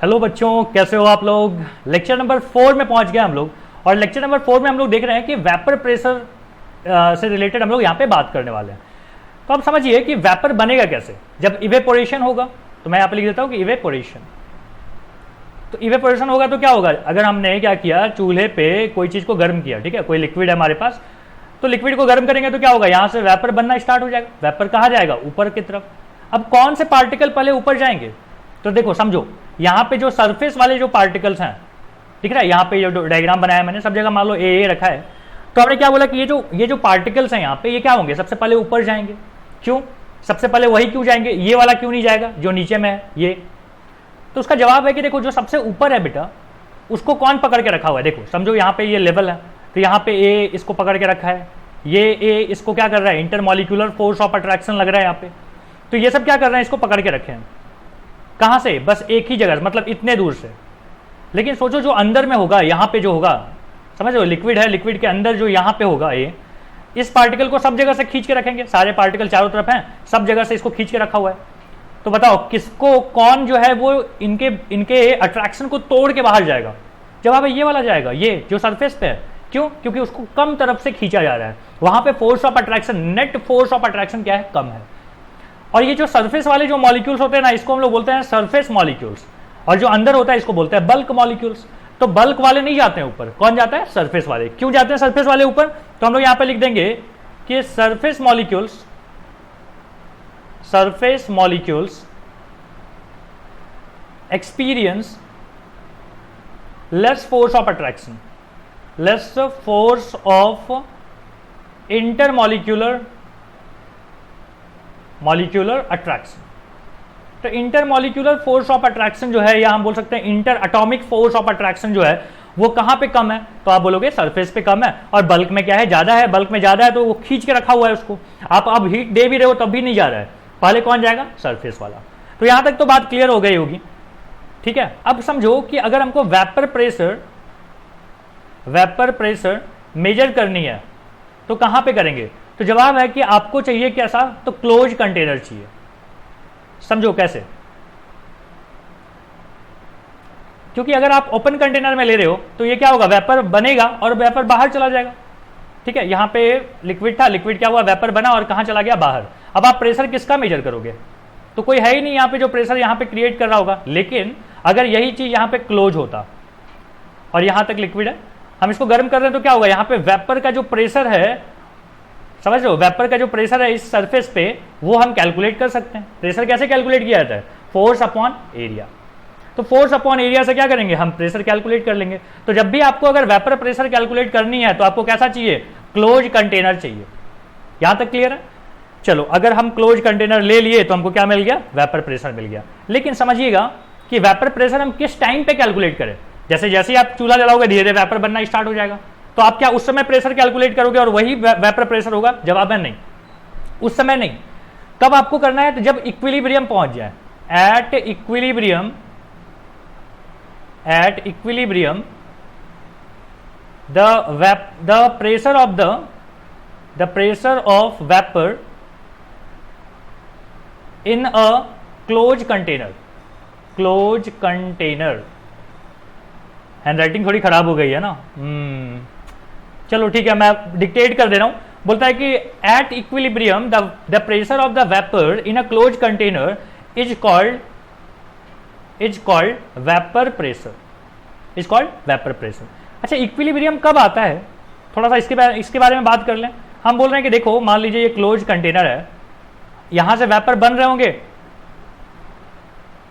Hello बच्चों, कैसे हो आप लोग। लेक्चर नंबर 4 में पहुंच गए हम लोग। और लेक्चर नंबर 4 में हम लोग देख रहे हैं कि वेपर प्रेशर से रिलेटेड हम लोग यहाँ पे बात करने वाले हैं। तो अब समझिए कि वेपर बनेगा कैसे। जब इवेपोरेशन होगा, तो मैं यहाँ पे लिख देता हूँ कि इवेपोरेशन। तो इवेपोरेशन होगा तो क्या होगा, अगर हमने क्या किया, चूल्हे पे कोई चीज़ को गर्म किया, ठीक है, कोई लिक्विड है हमारे पास, तो लिक्विड को गर्म करेंगे तो क्या होगा, यहाँ से वेपर बनना स्टार्ट हो जाएगा। वेपर कहाँ जाएगा, ऊपर की तरफ। अब कौन से पार्टिकल पहले ऊपर जाएंगे, तो देखो समझो, यहाँ पे जो सरफेस वाले जो पार्टिकल्स हैं, दिख रहा है, यहाँ पे जो डायग्राम बनाया मैंने, सब जगह मान लो ए रखा है। तो हमने क्या बोला कि ये जो पार्टिकल्स हैं यहाँ पे, ये क्या होंगे, सबसे पहले ऊपर जाएंगे। क्यों सबसे पहले वही क्यों जाएंगे, ये वाला क्यों नहीं जाएगा जो नीचे में है ये। तो उसका जवाब है कि देखो, जो सबसे ऊपर है बेटा, उसको कौन पकड़ के रखा हुआ है। देखो समझो, यहाँ पे ये लेवल है, तो यहाँ पे ए इसको पकड़ के रखा है, ये ए इसको क्या कर रहा है, इंटरमॉलिक्यूलर फोर्स ऑफ अट्रैक्शन लग रहा है यहाँ पे। तो ये सब क्या कर रहे हैं, इसको पकड़ के रखे हैं। कहाँ से, बस एक ही जगह, मतलब इतने दूर से। लेकिन सोचो जो अंदर में होगा, यहाँ पे जो होगा, समझ लो लिक्विड है, लिक्विड के अंदर जो यहाँ पे होगा, ये इस पार्टिकल को सब जगह से खींच के रखेंगे। सारे पार्टिकल चारों तरफ हैं, सब जगह से इसको खींच के रखा हुआ है। तो बताओ किसको, कौन जो है वो इनके अट्रैक्शन को तोड़ के बाहर जाएगा। जवाब है ये वाला जाएगा, ये जो सरफेस पे है। क्यों, क्योंकि उसको कम तरफ से खींचा जा रहा है। वहां पे force of attraction, net force of attraction क्या है, कम है। और ये जो सरफेस वाले जो मॉलिक्यूल्स होते हैं ना, इसको हम लोग बोलते हैं सरफेस मॉलिक्यूल्स। और जो अंदर होता है इसको बोलते हैं बल्क मॉलिक्यूल्स। तो बल्क वाले नहीं जाते हैं ऊपर, कौन जाता है, सरफेस वाले। क्यों जाते हैं सरफेस वाले ऊपर, तो हम लोग यहां पे लिख देंगे कि surface molecules experience less force of attraction, less force of intermolecular attraction. तो इंटरमॉलिक्यूलर फोर्स ऑफ अट्रैक्शन जो है, या हम बोल सकते हैं inter atomic force of attraction जो है, वो कहां पे कम है, तो आप बोलोगे सरफेस पे कम है। और बल्क में क्या है, ज्यादा है। बल्क में ज्यादा है तो वो खींच के रखा हुआ है उसको। आप अब हीट दे भी रहे हो तब भी नहीं जा रहा है, पहले कौन जाएगा, सरफेस वाला। तो यहां तक तो बात क्लियर हो गई होगी, ठीक है। अब समझो कि अगर हमको वेपर प्रेशर मेजर करनी है तो कहां पे करेंगे। तो जवाब है कि आपको चाहिए कैसा, तो क्लोज कंटेनर चाहिए। समझो कैसे, क्योंकि अगर आप ओपन कंटेनर में ले रहे हो तो ये क्या होगा, वेपर बनेगा और वेपर बाहर चला जाएगा, ठीक है। यहां पे लिक्विड था, लिक्विड क्या हुआ, वेपर बना और कहां चला गया, बाहर। अब आप प्रेशर किसका मेजर करोगे, तो कोई है ही नहीं यहां पे जो प्रेशर यहां पे क्रिएट कर रहा होगा। लेकिन अगर यही चीज यहां पे क्लोज होता और यहां तक लिक्विड है, हम इसको गर्म कर रहे हैं, तो क्या होगा, यहां पे वेपर का जो प्रेशर है, समझ लो, वेपर का जो प्रेशर है इस सरफेस पे, वो हम कैलकुलेट कर सकते हैं। प्रेशर कैसे कैलकुलेट किया जाता है, फोर्स अपॉन एरिया। तो फोर्स अपॉन एरिया से क्या करेंगे, हम प्रेशर कैलकुलेट कर लेंगे। तो जब भी आपको अगर वेपर प्रेशर कैलकुलेट करनी है तो आपको कैसा चाहिए, क्लोज कंटेनर चाहिए। यहां तक क्लियर है। चलो, अगर हम क्लोज कंटेनर ले लिए तो हमको क्या मिल गया, वेपर प्रेशर मिल गया। लेकिन समझिएगा कि वेपर प्रेशर हम किस टाइम पे कैलकुलेट करें। जैसे जैसे ही आप चूल्हा जलाओगे, धीरे धीरे वेपर बनना स्टार्ट हो जाएगा। तो आप क्या उस समय प्रेशर कैलकुलेट करोगे और वही वेपर प्रेशर होगा, जवाब है नहीं, उस समय नहीं। कब आपको करना है, तो जब इक्विलिब्रियम पहुंच जाए। At equilibrium the pressure of vapor in a closed container। Handwriting थोड़ी खराब हो गई है ना, चलो ठीक है, मैं डिक्टेट कर दे रहा हूं। बोलता है कि at equilibrium the pressure of the vapour in a close container is called vapour pressure. अच्छा, इक्विलिब्रियम कब आता है, थोड़ा सा इसके बारे में बात कर लें। हम बोल रहे हैं कि देखो, मान लीजिए ये क्लोज कंटेनर है, यहां से वेपर बन रहे होंगे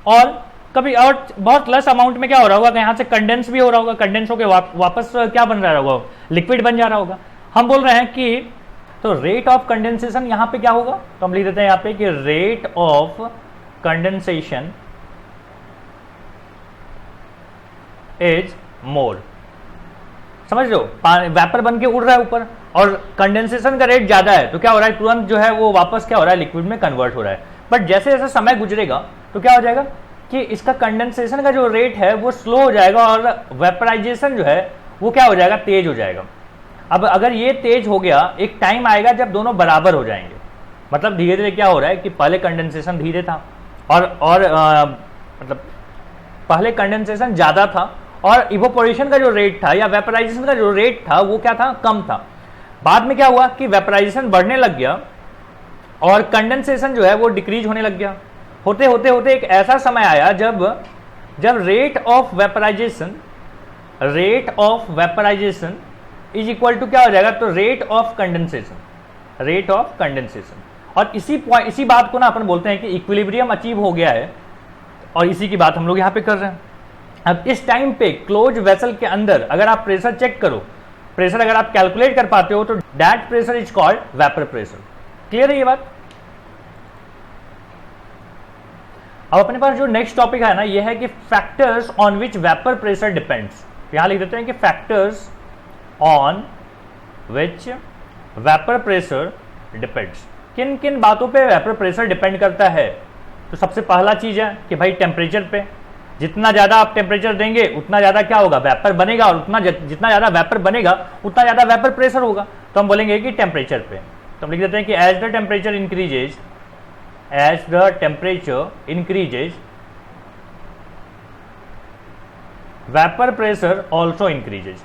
और कभी और बहुत लेस अमाउंट में क्या हो रहा होगा, यहां से कंडेंस भी हो रहा होगा, कंडेंस होकर वापस क्या बन रहा होगा, लिक्विड बन जा रहा होगा। हम बोल रहे हैं कि तो रेट ऑफ कंडेंसेशन यहां पे क्या होगा, तो हम लिख देते हैं यहां पे कि rate of condensation is more. समझ लो, वेपर बन के उड़ रहा है ऊपर और कंडेंसेशन का रेट ज्यादा है, तो क्या हो रहा है, तुरंत जो है वो वापस क्या हो रहा है, लिक्विड में कन्वर्ट हो रहा है। बट जैसे जैसे समय गुजरेगा तो क्या हो जाएगा कि इसका कंडेंसेशन का जो रेट है वो स्लो हो जाएगा और वेपराइजेशन जो है वो क्या हो जाएगा, तेज हो जाएगा। अब अगर ये तेज हो गया, एक टाइम आएगा जब दोनों बराबर हो जाएंगे। मतलब धीरे धीरे क्या हो रहा है कि पहले कंडेंसेशन धीरे था और मतलब पहले कंडेंसेशन ज़्यादा था और इवोपोरेशन का जो रेट था या वेपराइजेशन का जो रेट था वो क्या था, कम था। बाद में क्या हुआ कि वेपराइजेशन बढ़ने लग गया और कंडेंसेशन जो है वो डिक्रीज होने लग गया। होते होते होते एक ऐसा समय आया जब rate of vaporisation is equal to क्या हो जाएगा, तो रेट ऑफ कंडेंसेशन। और इसी बात को ना अपन बोलते हैं कि इक्विलिब्रियम अचीव हो गया है, और इसी की बात हम लोग यहाँ पे कर रहे हैं। अब इस टाइम पे क्लोज वेसल के अंदर अगर आप प्रेशर चेक करो, प्रेशर अगर आप कैलकुलेट कर पाते हो तो that pressure is called vapour pressure. Clear है ये बात? अब अपने पास जो नेक्स्ट टॉपिक है ना, ये है कि factors on which vapour pressure depends. यहां लिख देते हैं कि factors on which vapour pressure depends. किन किन बातों पे वेपर प्रेशर डिपेंड करता है? तो सबसे पहला चीज है कि भाई टेम्परेचर पे, जितना ज्यादा आप टेम्परेचर देंगे उतना ज्यादा क्या होगा, वेपर बनेगा, और जितना ज्यादा वेपर बनेगा उतना ज्यादा वेपर प्रेशर होगा। तो हम बोलेंगे कि टेम्परेचर पे, तो हम लिख देते हैं कि as the temperature increases vapour pressure also increases.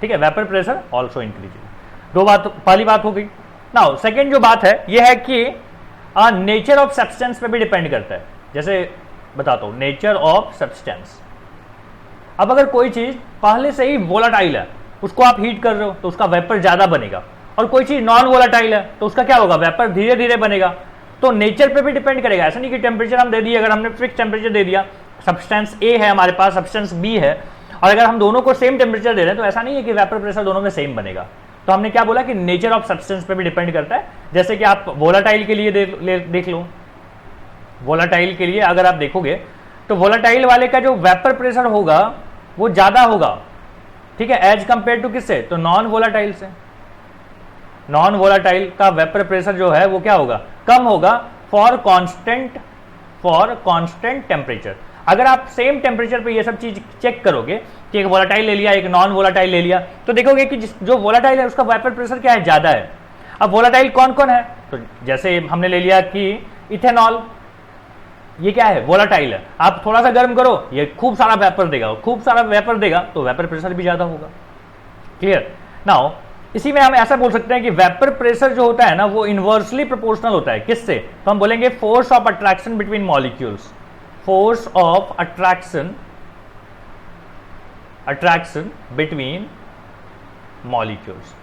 ठीक है, वेपर प्रेशर ऑल्सो इंक्रीजेज। दो बात, पहली बात हो गई। नाउ सेकेंड जो बात है यह है कि नेचर ऑफ सब्सटेंस पे भी डिपेंड करता है। जैसे बताता हूं, नेचर ऑफ सब्सटेंस। अब अगर कोई चीज पहले से ही वोलाटाइल है, उसको आप हीट कर रहे हो तो उसका वेपर ज्यादा बनेगा, और कोई चीज नॉन वोलाटाइल है तो उसका क्या होगा, वेपर धीरे धीरे बनेगा। तो नेचर पे भी डिपेंड करेगा। ऐसा नहीं कि टेम्परेचर हम दे दिए, अगर हमने फिक्स टेम्परेचर दे दिया, सब्सटेंस ए है हमारे पास, सब्सटेंस बी है, और अगर हम दोनों को सेम टेम्परेचर दे रहे हैं तो ऐसा नहीं है कि वेपर प्रेशर दोनों में सेम बनेगा। तो हमने क्या बोला कि नेचर ऑफ सब्सटेंस पे भी डिपेंड करता है। जैसे कि आप वोलाटाइल के लिए देख लो, वोलाटाइल के लिए अगर आप देखोगे तो वोलाटाइल वाले का जो वेपर प्रेशर होगा वो ज्यादा होगा, ठीक है, एज कंपेयर टू किससे, तो नॉन वोलाटाइल से। नॉन वोलाटाइल का वेपर प्रेशर जो है वो क्या होगा, कम होगा फॉर कांस्टेंट टेम्परेचर। अगर आप सेम टेम्परेचर पे ये सब चीज चेक करोगे कि एक वोलाटाइल ले लिया, एक नॉन वोलाटाइल ले लिया, तो देखोगे कि जो वोलाटाइल है उसका वेपर प्रेशर क्या है, ज्यादा है। अब वोलाटाइल कौन कौन है, तो जैसे हमने ले लिया कि इथेनॉल, ये क्या है, वोलाटाइल है। आप थोड़ा सा गर्म करो, ये खूब सारा वेपर देगा, खूब सारा वेपर देगा तो वेपर प्रेशर भी ज्यादा होगा। क्लियर? नाउ इसी में हम ऐसा बोल सकते हैं कि वेपर प्रेशर जो होता है ना वो इनवर्सली प्रोपोर्शनल होता है। किससे? तो हम बोलेंगे force of attraction between molecules. Force of attraction between molecules.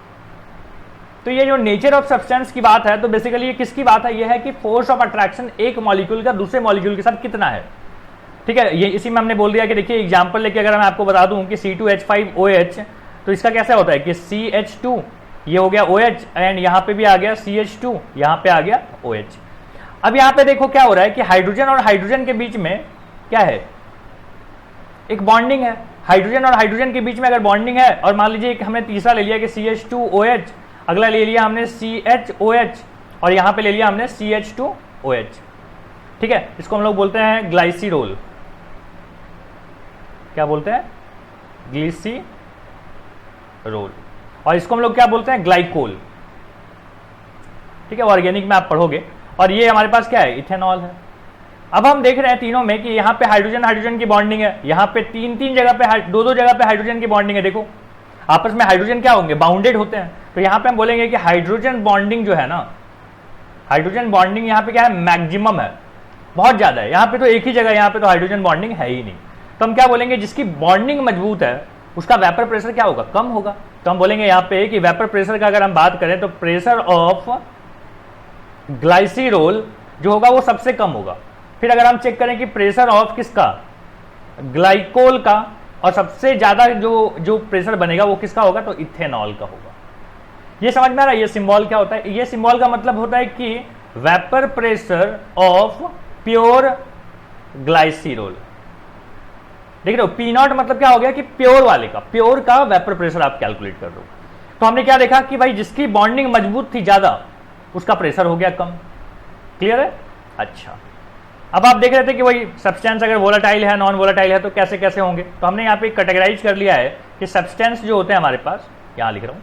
तो ये जो नेचर ऑफ सब्सटेंस की बात है, तो बेसिकली ये किसकी बात है, ये है कि फोर्स ऑफ अट्रैक्शन एक मॉलिक्यूल का दूसरे मॉलिक्यूल के साथ कितना है। ठीक है, ये इसी में हमने बोल दिया कि देखिए एग्जांपल लेके अगर मैं आपको बता दूं कि C2H5OH, तो इसका कैसे होता है कि CH2 ये हो गया OH, एंड यहां पे भी आ गया CH2, यहां पे आ गया OH। अब यहां पे देखो क्या हो रहा है कि हाइड्रोजन और हाइड्रोजन के बीच में क्या है, एक बॉन्डिंग है। हाइड्रोजन और हाइड्रोजन के बीच में अगर बॉन्डिंग है, और मान लीजिए हमने तीसरा ले लिया कि CH2OH, अगला ले लिया हमने CHOH, और यहां पे ले लिया हमने CH2OH। ठीक है, इसको हम लोग बोलते हैं ग्लाइसिरोल। क्या बोलते हैं, ग्लिसरोल। और इसको हम लोग क्या बोलते हैं, ग्लाइकोल। ठीक है, ऑर्गेनिक में आप पढ़ोगे। और ये हमारे पास क्या है, इथेनॉल है। अब हम देख रहे हैं तीनों में कि यहाँ पे हाइड्रोजन हाइड्रोजन की बॉन्डिंग है, यहाँ पे तीन जगह पे दो जगह पे हाइड्रोजन की बॉन्डिंग है। देखो आपस में हाइड्रोजन क्या होंगे, बाउंडेड होते हैं। तो यहाँ पे हम बोलेंगे कि हाइड्रोजन बॉन्डिंग जो है ना, हाइड्रोजन बॉन्डिंग यहाँ पे क्या है, मैक्सिमम है, बहुत ज्यादा है। यहाँ पे तो एक ही जगह, यहाँ पे तो हाइड्रोजन बॉन्डिंग है ही नहीं। तो हम क्या बोलेंगे, जिसकी बॉन्डिंग मजबूत है उसका वेपर प्रेशर क्या होगा, कम होगा। तो हम बोलेंगे यहाँ पे कि वेपर प्रेशर का अगर हम बात करें तो प्रेशर ऑफ ग्लाइसिरोल जो होगा वो सबसे कम होगा। फिर अगर हम चेक करें कि प्रेशर ऑफ किसका, ग्लाइकोल का, और सबसे ज्यादा जो प्रेशर बनेगा वो किसका होगा, तो इथेनॉल का होगा। ये समझ में आ रहा है, ये सिंबल क्या होता है, ये सिंबल का मतलब होता है कि vapour pressure of pure glycerol. देख रहे हो, P0 मतलब क्या हो गया कि प्योर वाले का, प्योर का वेपर प्रेशर आप कैलकुलेट कर रहे हो। तो हमने क्या देखा कि भाई जिसकी बॉन्डिंग मजबूत थी ज्यादा, उसका प्रेशर हो गया कम। क्लियर है? अच्छा, अब आप देख रहे थे कि वही सब्सटेंस अगर वोलाटाइल है, नॉन वोलाटाइल है, तो कैसे कैसे होंगे। तो हमने यहाँ पे कैटेगराइज कर लिया है कि सब्सटेंस जो होते हैं हमारे पास, यहां लिख रहा हूं,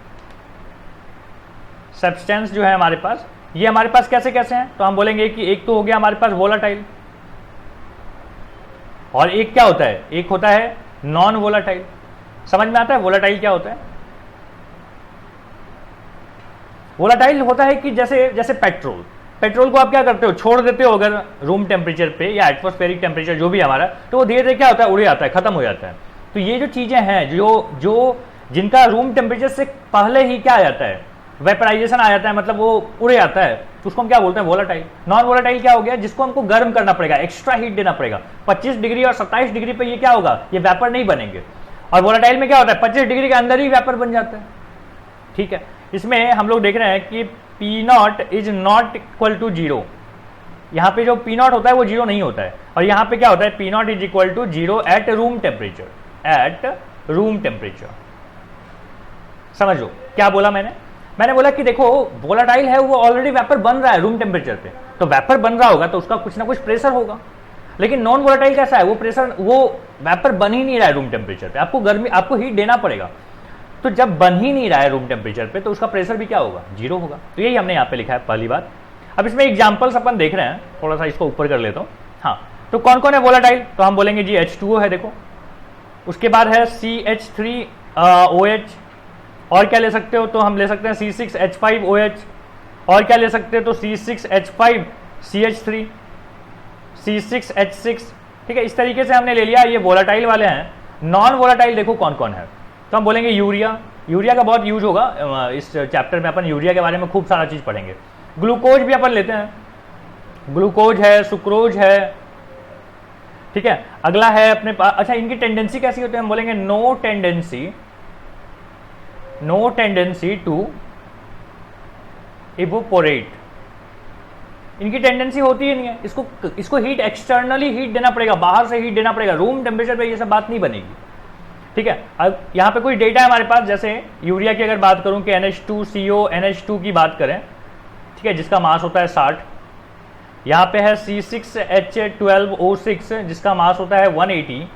सब्सटेंस जो है हमारे पास, ये हमारे पास कैसे कैसे हैं। तो हम बोलेंगे कि एक तो हो गया हमारे पास वोलाटाइल, और एक क्या होता है, एक होता है नॉन वोलाटाइल। समझ में आता है वोलाटाइल क्या होता है? वोलाटाइल होता है कि जैसे जैसे पेट्रोल को आप क्या करते हो, छोड़ देते हो अगर रूम टेम्परेचर पे या एटमॉस्फेरिक टेम्परेचर जो भी हमारा, तो वो धीरे धीरे क्या होता है, उड़ जाता है, खत्म हो जाता है। तो ये जो चीजें हैं जो जिनका रूम टेम्परेचर से पहले ही क्या आ जाता है, वेपराइजेशन आ जाता है, मतलब वो उड़ जाता है, तो उसको हम क्या बोलते हैं, वोलाटाइल। नॉन वोलाटाइल क्या हो गया, जिसको हमको गर्म करना पड़ेगा, एक्स्ट्रा हीट देना पड़ेगा। 25 डिग्री और 27 डिग्री पे ये क्या होगा, ये वेपर नहीं बनेंगे। और वोलाटाइल में क्या होता है, 25 डिग्री के अंदर ही वेपर बन जाता है। ठीक है, इसमें हम लोग देख रहे हैं कि P0 is not equal to 0। यहाँ पे जो P0 होता है वो 0 नहीं होता है, और यहाँ पे क्या होता है, P0 is equal to 0 at room temperature, at room temperature. समझ लो क्या बोला मैंने बोला कि देखो वोलाटाइल है, वो ऑलरेडी वेपर बन रहा है रूम टेम्परेचर पे, तो वेपर बन रहा होगा तो उसका कुछ ना कुछ प्रेशर होगा। लेकिन नॉन वोलाटाइल कैसा है, वो प्रेशर, वो वेपर बन ही नहीं रहा है रूम टेम्परेचर पे, आपको गर्मी, आपको हीट देना पड़ेगा। तो जब बन ही नहीं रहा है रूम टेम्परेचर पे, तो उसका प्रेशर भी क्या होगा, 0 होगा। तो यही हमने यहाँ पे लिखा है पहली बात। अब इसमें एग्जाम्पल्स अपन देख रहे हैं, थोड़ा सा इसको ऊपर कर लेता हूँ। हाँ, तो कौन कौन है वोलाटाइल, तो हम बोलेंगे जी H2O है, देखो। उसके बाद है CH3OH, और क्या ले सकते हो, तो हम ले सकते हैं C6H5OH, और क्या ले सकते हो, तो C6H5CH3, C6H6। ठीक है, इस तरीके से हमने ले लिया, ये वोलाटाइल वाले हैं। नॉन वोलाटाइल देखो कौन कौन है, तो हम बोलेंगे यूरिया का बहुत यूज होगा इस चैप्टर में, अपन यूरिया के बारे में खूब सारा चीज पढ़ेंगे। ग्लूकोज भी अपन लेते हैं, ग्लूकोज है, सुक्रोज है। ठीक है, अगला है अपने पास, अच्छा इनकी टेंडेंसी कैसी होती है, हम बोलेंगे नो टेंडेंसी टू इवोपोरेट। इनकी टेंडेंसी होती ही नहीं है, इसको हीट, एक्सटर्नली हीट देना पड़ेगा, बाहर से हीट देना पड़ेगा, रूम टेम्परेचर पे ये सब बात नहीं बनेगी। ठीक है, अब यहाँ पे कोई डेटा है हमारे पास, जैसे यूरिया की अगर बात करूं कि NH2CO NH2 की बात करें, ठीक है, जिसका मास होता है 60। यहाँ पे है C6H12O6 जिसका मास होता है 180,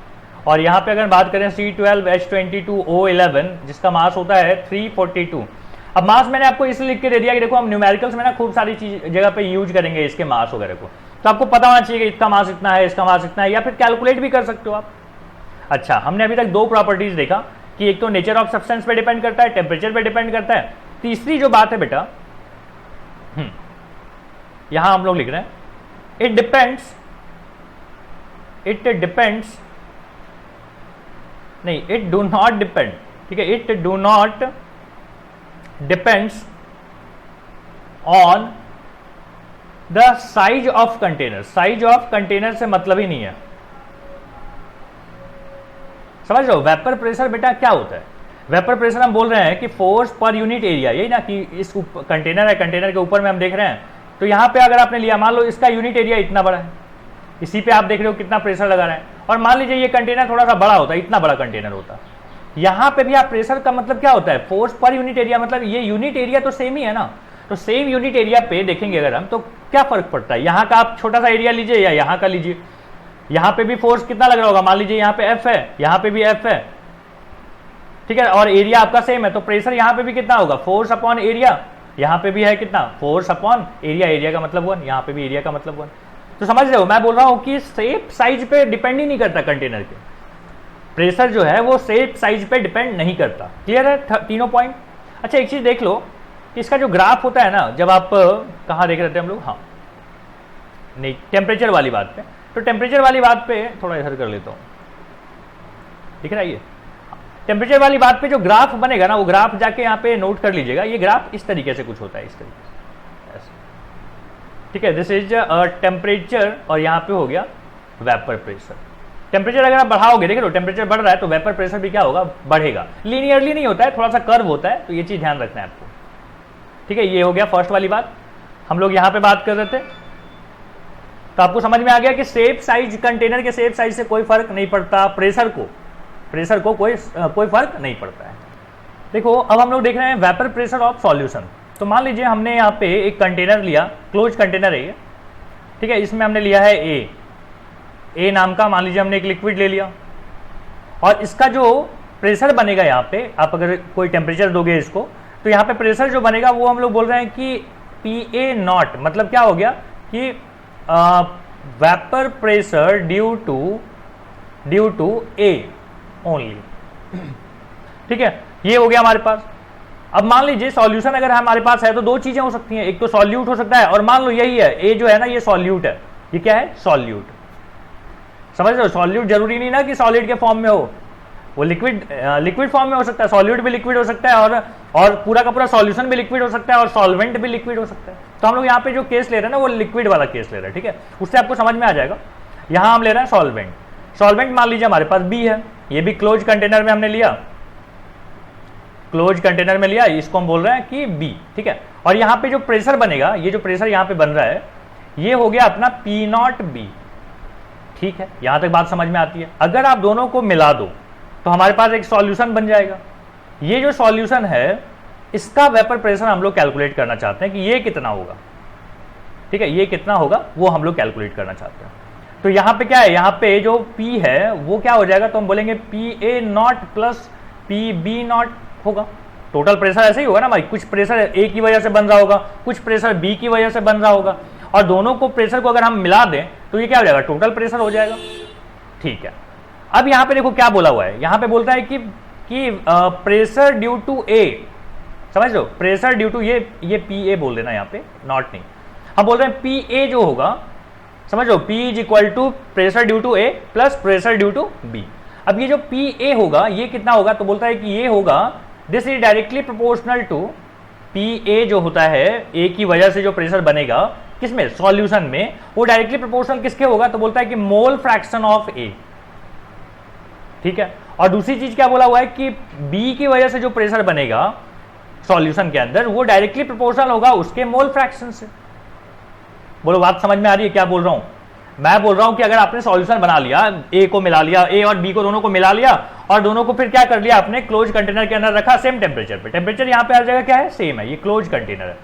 और यहाँ पे अगर बात करें C12H22O11 जिसका मास होता है 342। अब मास मैंने आपको इसलिए लिख के दे दिया कि देखो हम न्यूमेरिकल्स में ना खूब सारी चीज जगह पे यूज करेंगे इसके मास वगैरह को, तो आपको पता होना चाहिए कि इसका मास इतना है, इसका मास इतना है, या फिर कैलकुलेट भी कर सकते हो आप। अच्छा, हमने अभी तक 2 प्रॉपर्टीज देखा कि एक तो नेचर ऑफ सब्सटेंस पे डिपेंड करता है, टेम्परेचर पे डिपेंड करता है। तीसरी जो बात है बेटा, यहां हम लोग लिख रहे हैं इट डू नॉट डिपेंड। ठीक है, it do not depends on the size of container. Size of container से मतलब ही नहीं है, समझ रहे हो। वेपर प्रेशर बेटा क्या होता है, वेपर प्रेशर हम बोल रहे हैं कि फोर्स पर यूनिट एरिया, यही ना, कि इस कंटेनर है, कंटेनर के ऊपर में हम देख रहे हैं, तो यहां पे अगर आपने लिया, मान लो इसका यूनिट एरिया इतना बड़ा है, इसी पे आप देख रहे हो कितना प्रेशर लगा रहे हैं, और मान लीजिए ये कंटेनर थोड़ा सा बड़ा होता है, इतना बड़ा कंटेनर होता है, यहां पे भी आप प्रेशर का मतलब क्या होता है, फोर्स पर यूनिट एरिया, मतलब ये यूनिट एरिया तो सेम ही है ना। तो सेम यूनिट एरिया पे देखेंगे अगर हम, तो क्या फर्क पड़ता है, यहाँ का आप छोटा सा एरिया लीजिए या यहाँ का लीजिए, यहाँ पे भी फोर्स कितना लग रहा होगा, मान लीजिए यहाँ पे F है, यहाँ पे भी F है, ठीक है, और एरिया आपका सेम है, तो प्रेशर यहाँ पे भी कितना होगा, फोर्स अपॉन एरिया, यहाँ पे भी है कितना, फोर्स अपॉन एरिया, एरिया का मतलब 1, यहाँ पे भी एरिया का मतलब 1। तो समझ रहे हो, मैं बोल रहा हूँ कि शेप साइज पे डिपेंड ही नहीं करता कंटेनर के, प्रेशर जो है वो शेप साइज पे डिपेंड नहीं करता। क्लियर है तीनों पॉइंट। अच्छा एक चीज देख लो कि इसका जो ग्राफ होता है ना, जब आप कहाँ देख रहे थे हम लोग, हाँ नहीं, टेम्परेचर वाली बात पे, तो टेम्परेचर वाली बात पे थोड़ा इधर कर लेता हूँ, दिख रहा है ये टेम्परेचर वाली बात पे जो ग्राफ बनेगा ना, वो ग्राफ जाके यहाँ पे नोट कर लीजिएगा, ये ग्राफ इस तरीके से कुछ होता है, इस तरीके से ऐसे, ठीक है, दिस इज टेम्परेचर, और यहाँ पे हो गया वेपर प्रेशर। टेम्परेचर अगर आप बढ़ाओगे, देख लो टेम्परेचर बढ़ रहा है तो वेपर प्रेशर भी क्या होगा, बढ़ेगा, लीनियरली नहीं होता है, थोड़ा सा कर्व होता है, तो ये चीज ध्यान रखना है आपको। ठीक है, ये हो गया फर्स्ट वाली बात। हम लोग यहाँ पे बात कर रहे थे, तो आपको समझ में आ गया कि शेप साइज, कंटेनर के शेप साइज से कोई फर्क नहीं पड़ता, प्रेशर को कोई फर्क नहीं पड़ता है। देखो अब हम लोग देख रहे हैं वेपर प्रेशर ऑफ सॉल्यूशन। तो मान लीजिए हमने यहाँ पे एक कंटेनर लिया, क्लोज कंटेनर है ये, ठीक है, इसमें हमने लिया है ए नाम का, मान लीजिए हमने एक लिक्विड ले लिया, और इसका जो प्रेशर बनेगा यहाँ पे, आप अगर कोई टेम्परेचर दोगे इसको, तो यहाँ पे प्रेशर जो बनेगा वो हम लोग बोल रहे हैं कि PA0, मतलब क्या हो गया कि vapour pressure due to due to A only. ठीक है, ये हो गया हमारे पास। अब मान लीजिए सॉल्यूशन अगर हमारे पास है तो दो चीजें हो सकती हैं, एक तो सॉल्यूट हो सकता है, और मान लो यही है ए जो है ना ये सॉल्यूट है, ये क्या है सॉल्यूट। समझ रहे हो, सॉल्यूट जरूरी नहीं ना कि सॉलिड के फॉर्म में हो, वो लिक्विड फॉर्म में हो सकता है, सॉल्यूट भी लिक्विड हो सकता है और पूरा का पूरा सॉल्यूशन भी लिक्विड हो सकता है और सॉल्वेंट भी लिक्विड हो सकता है। तो हम लोग यहाँ पे जो केस ले रहे हैं ना वो लिक्विड वाला केस ले रहे हैं। ठीक है, उससे आपको समझ में आ जाएगा। यहाँ हम ले रहे हैं सॉल्वेंट। सॉल्वेंट मान लीजिए हमारे पास बी है, ये भी क्लोज कंटेनर में हमने लिया, क्लोज कंटेनर में लिया, इसको हम बोल रहे हैं कि बी। ठीक है, और यहाँ पे जो प्रेशर बनेगा, ये जो प्रेशर यहाँ पे बन रहा है ये हो गया अपना पी नॉट बी। ठीक है, यहां तक बात समझ में आती है। अगर आप दोनों को मिला दो तो हमारे पास एक सॉल्यूशन बन जाएगा। ये जो सॉल्यूशन है इसका वेपर प्रेशर हम लोग कैलकुलेट करना चाहते हैं कि ये कितना होगा। ठीक है, ये कितना होगा वो हम लोग कैलकुलेट करना चाहते हैं। तो यहाँ पे क्या है, यहाँ पे जो P है वो क्या हो जाएगा, तो हम बोलेंगे P A not plus P B not होगा। टोटल प्रेशर ऐसे ही होगा ना भाई, कुछ प्रेशर ए की वजह से बन रहा होगा, कुछ प्रेशर बी की वजह से बन रहा होगा, और दोनों को प्रेशर को अगर हम मिला दें तो ये क्या हो जाएगा, टोटल प्रेशर हो जाएगा। ठीक है, अब यहाँ पे देखो क्या बोला हुआ है, यहाँ पे बोलता है कि प्रेशर ड्यू टू ए, समझ लो प्रेशर ड्यू टू ये पी ए बोल देना यहाँ पे, नॉट नहीं, हम बोल रहे हैं पी ए जो होगा, समझ लो P is equal to pressure due to A plus pressure due to B. अब ये जो पी ए होगा ये कितना होगा, तो बोलता है कि ये होगा this is directly proportional to P A जो होता है ए की वजह से जो प्रेशर बनेगा किसमें, सॉल्यूशन में, वो डायरेक्टली प्रोपोर्शनल किसके होगा, तो बोलता है कि मोल फ्रैक्शन ऑफ ए। ठीक है, और दूसरी चीज क्या बोला हुआ है कि बी की वजह से जो प्रेशर बनेगा सॉल्यूशन के अंदर वो डायरेक्टली प्रोपोर्शनल होगा उसके मोल फ्रैक्शन से। बोलो बात समझ में आ रही है क्या बोल रहा हूं? मैं बोल रहा हूं कि अगर आपने सॉल्यूशन बना लिया, ए को मिला लिया, ए और बी को दोनों को मिला लिया और दोनों को फिर क्या कर लिया आपने, क्लोज कंटेनर के अंदर रखा सेम टेम्परेचर पे, टेम्परेचर यहां पे हर जगह क्या है, सेम है, ये क्लोज कंटेनर है।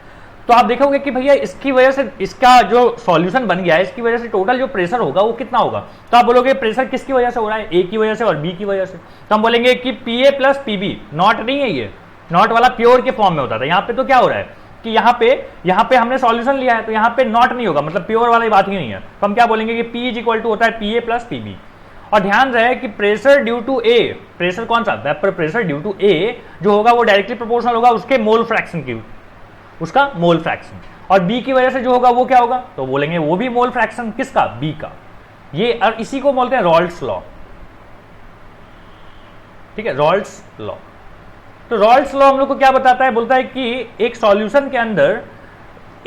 तो आप देखोगे कि भैया इसकी वजह से इसका जो सॉल्यूशन बन गया है इसकी वजह से टोटल जो प्रेशर होगा वो कितना होगा, तो आप बोलोगे प्रेशर किसकी वजह से हो रहा है, ए की वजह से और बी की वजह से। तो हम बोलेंगे कि P A plus P B, not नहीं है ये, नॉट वाला प्योर के फॉर्म में होता था, यहाँ पे तो क्या हो रहा है कि यहाँ पे हमने सॉल्यूशन लिया है तो यहाँ पे नॉट नहीं होगा, मतलब प्योर वाली बात ही नहीं है। तो हम क्या बोलेंगे कि P इज इक्वल टू होता है P A plus P B. और ध्यान रहे कि pressure due to A, pressure कौन सा, vapour pressure due to A जो होगा वो डायरेक्टली प्रोपोर्शनल होगा उसके मोल फ्रैक्शन की, उसका मोल फ्रैक्शन, और बी की वजह से जो होगा वो क्या होगा, तो बोलेंगे वो भी मोल फ्रैक्शन किसका, बी का। ये और इसी को बोलते हैं रॉल्ट्स लॉ। ठीक है, रॉल्ट्स लॉ। तो रॉल्ट्स लॉ हम लोग को क्या बताता है, बोलता है कि एक सॉल्यूशन के अंदर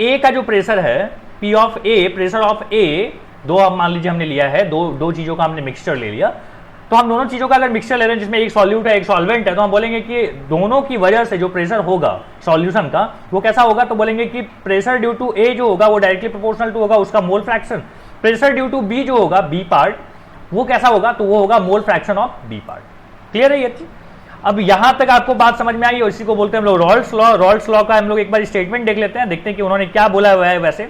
ए का जो प्रेशर है, P of A, pressure of A, दो अब मान लीजिए हमने लिया है, दो चीजों का हमने मिक्सचर ले लिया, तो हम दोनों चीजों का अगर मिक्सचर ले रहे हैं जिसमें एक सॉल्यूट है एक सॉल्वेंट है, तो हम बोलेंगे कि दोनों की वजह से जो प्रेशर होगा सॉल्यूशन का वो कैसा होगा, तो बोलेंगे कि प्रेशर ड्यू टू ए जो होगा वो डायरेक्टली प्रोपोर्शनल टू होगा उसका mole fraction, pressure due to B जो होगा बी पार्ट वो कैसा होगा, तो वो होगा mole fraction of B part. Clear है ये चीज? अब यहां तक आपको बात समझ में आई, और इसी को बोलते हैं हम लोग रॉल्ट्स लॉ। रॉल्ट्स लॉ का हम लोग एक बार स्टेटमेंट देख लेते हैं, देखते हैं कि उन्होंने क्या बोला हुआ है। वैसे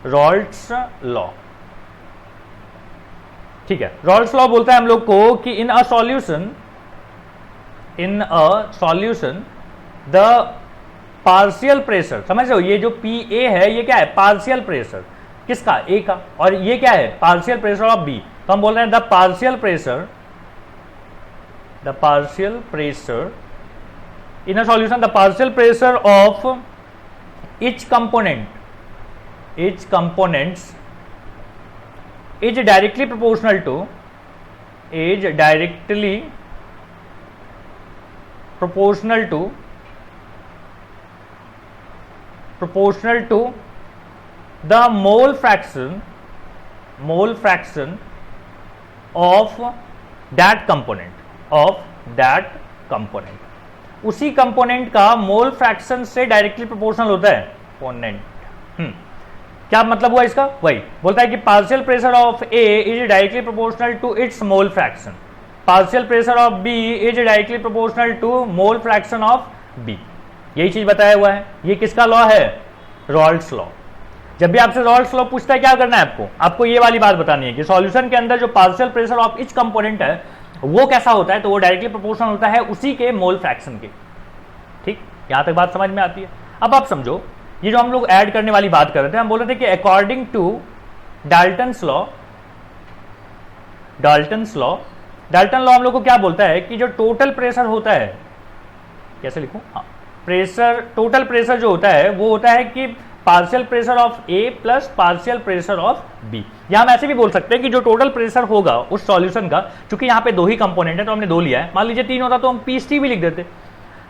रॉल्ट्स लॉ, ठीक है, रॉल्ट्स लॉ बोलता है हम लोग को कि in a solution the partial pressure, समझ रहे हो, ये जो पी ए है ये क्या है, पार्शियल प्रेशर किसका, ए का, और ये क्या है, पार्शियल प्रेशर ऑफ बी। तो हम बोल रहे हैं the partial pressure in a solution, the partial pressure of each components is directly proportional to the mole fraction of that component, उसी कंपोनेंट का मोल फ्रैक्शन से डायरेक्टली प्रोपोर्शनल होता है कंपोनेंट। क्या मतलब हुआ इसका, वही बोलता है कि partial pressure of A is directly proportional to its mole fraction, partial pressure of B is directly proportional to mole fraction of B. यही चीज बताया हुआ है। ये किसका लॉ है, रॉल्ट्स लॉ। जब भी आपसे रॉल्ट्स लॉ पूछता है क्या करना है आपको ये वाली बात बतानी है कि सॉल्यूशन के अंदर जो partial pressure of each component है वो कैसा होता है, तो वो डायरेक्टली प्रोपोर्शनल होता है उसी के मोल फ्रैक्शन के। ठीक, यहां तक बात समझ में आती है। अब आप समझो ये जो हम लोग ऐड करने वाली बात कर रहे थे, हम बोल रहे थे कि according to Dalton's law Dalton's law. Dalton law हम लोग को क्या बोलता है कि जो टोटल प्रेशर होता है, कैसे लिखूं, हाँ, प्रेशर, टोटल प्रेशर जो होता है वो होता है कि partial pressure of A plus partial pressure of B. या हम ऐसे भी बोल सकते हैं कि जो टोटल प्रेशर होगा उस सॉल्यूशन का, क्योंकि यहाँ पे दो ही कंपोनेंट है तो हमने दो लिया है, मान लीजिए तीन होता तो हम पीएसटी भी लिख देते।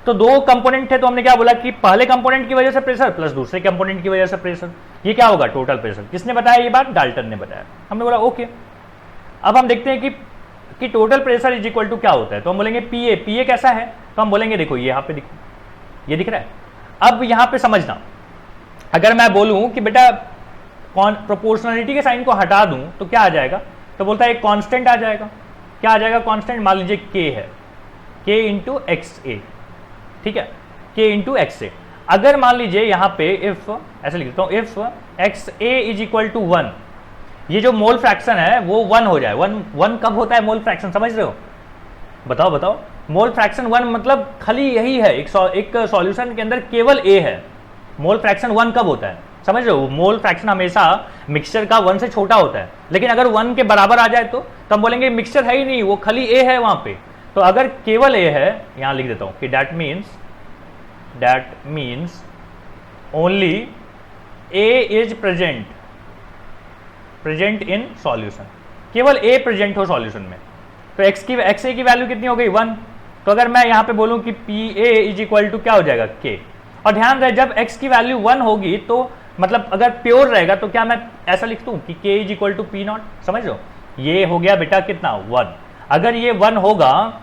तो दो कंपोनेंट थे तो हमने क्या बोला कि पहले कंपोनेंट की वजह से प्रेशर प्लस दूसरे कंपोनेंट की वजह से प्रेशर, ये क्या होगा, टोटल प्रेशर। किसने बताया ये बात, डाल्टन ने बताया। हमने बोला ओके। अब हम देखते हैं कि total pressure is equal to क्या होता है, तो हम बोलेंगे पीए। पीए कैसा है, तो हम बोलेंगे देखो ये यहाँ पे देखो, ये दिख रहा है। अब यहाँ पे समझना, अगर मैं बोलूं कि बेटा प्रोपोर्शनलिटी के साइन को हटा दूं तो क्या आ जाएगा, तो बोलता है एक कांस्टेंट आ जाएगा। क्या आ जाएगा कांस्टेंट, मान लीजिए के है, के इंटू एक्स ए, ठीक है, के इंटू एक्स ए। अगर मान लीजिए यहाँ पे इफ, ऐसे लिख देता हूं, if x A is equal to 1, ये जो मोल फ्रैक्शन है वो 1 हो जाए। 1 कब होता है मोल फ्रैक्शन, समझ रहे हो, बताओ बताओ। मोल फ्रैक्शन 1 मतलब खाली यही है, एक सॉल्यूशन के अंदर केवल ए है। मोल फ्रैक्शन 1 कब होता है, समझ रहे हो। मोल फ्रैक्शन हमेशा मिक्सचर का 1 से छोटा होता है, लेकिन अगर 1 के बराबर आ जाए तो हम बोलेंगे मिक्सचर है ही नहीं, वो खाली ए है वहां पे। तो अगर केवल ए है, यहां लिख देता हूं कि that means only A is present in solution, केवल ए प्रेजेंट हो सॉल्यूशन में। तो एक्स ए की वैल्यू कितनी हो गई, 1। तो अगर मैं यहां पे बोलूं कि P A is equal to क्या हो जाएगा, के। और ध्यान रहे जब x की वैल्यू 1 होगी तो मतलब अगर प्योर रहेगा तो क्या मैं ऐसा लिख दूं कि k is equal to P not, समझ लो। ये हो गया बेटा कितना, 1। अगर ये 1 होगा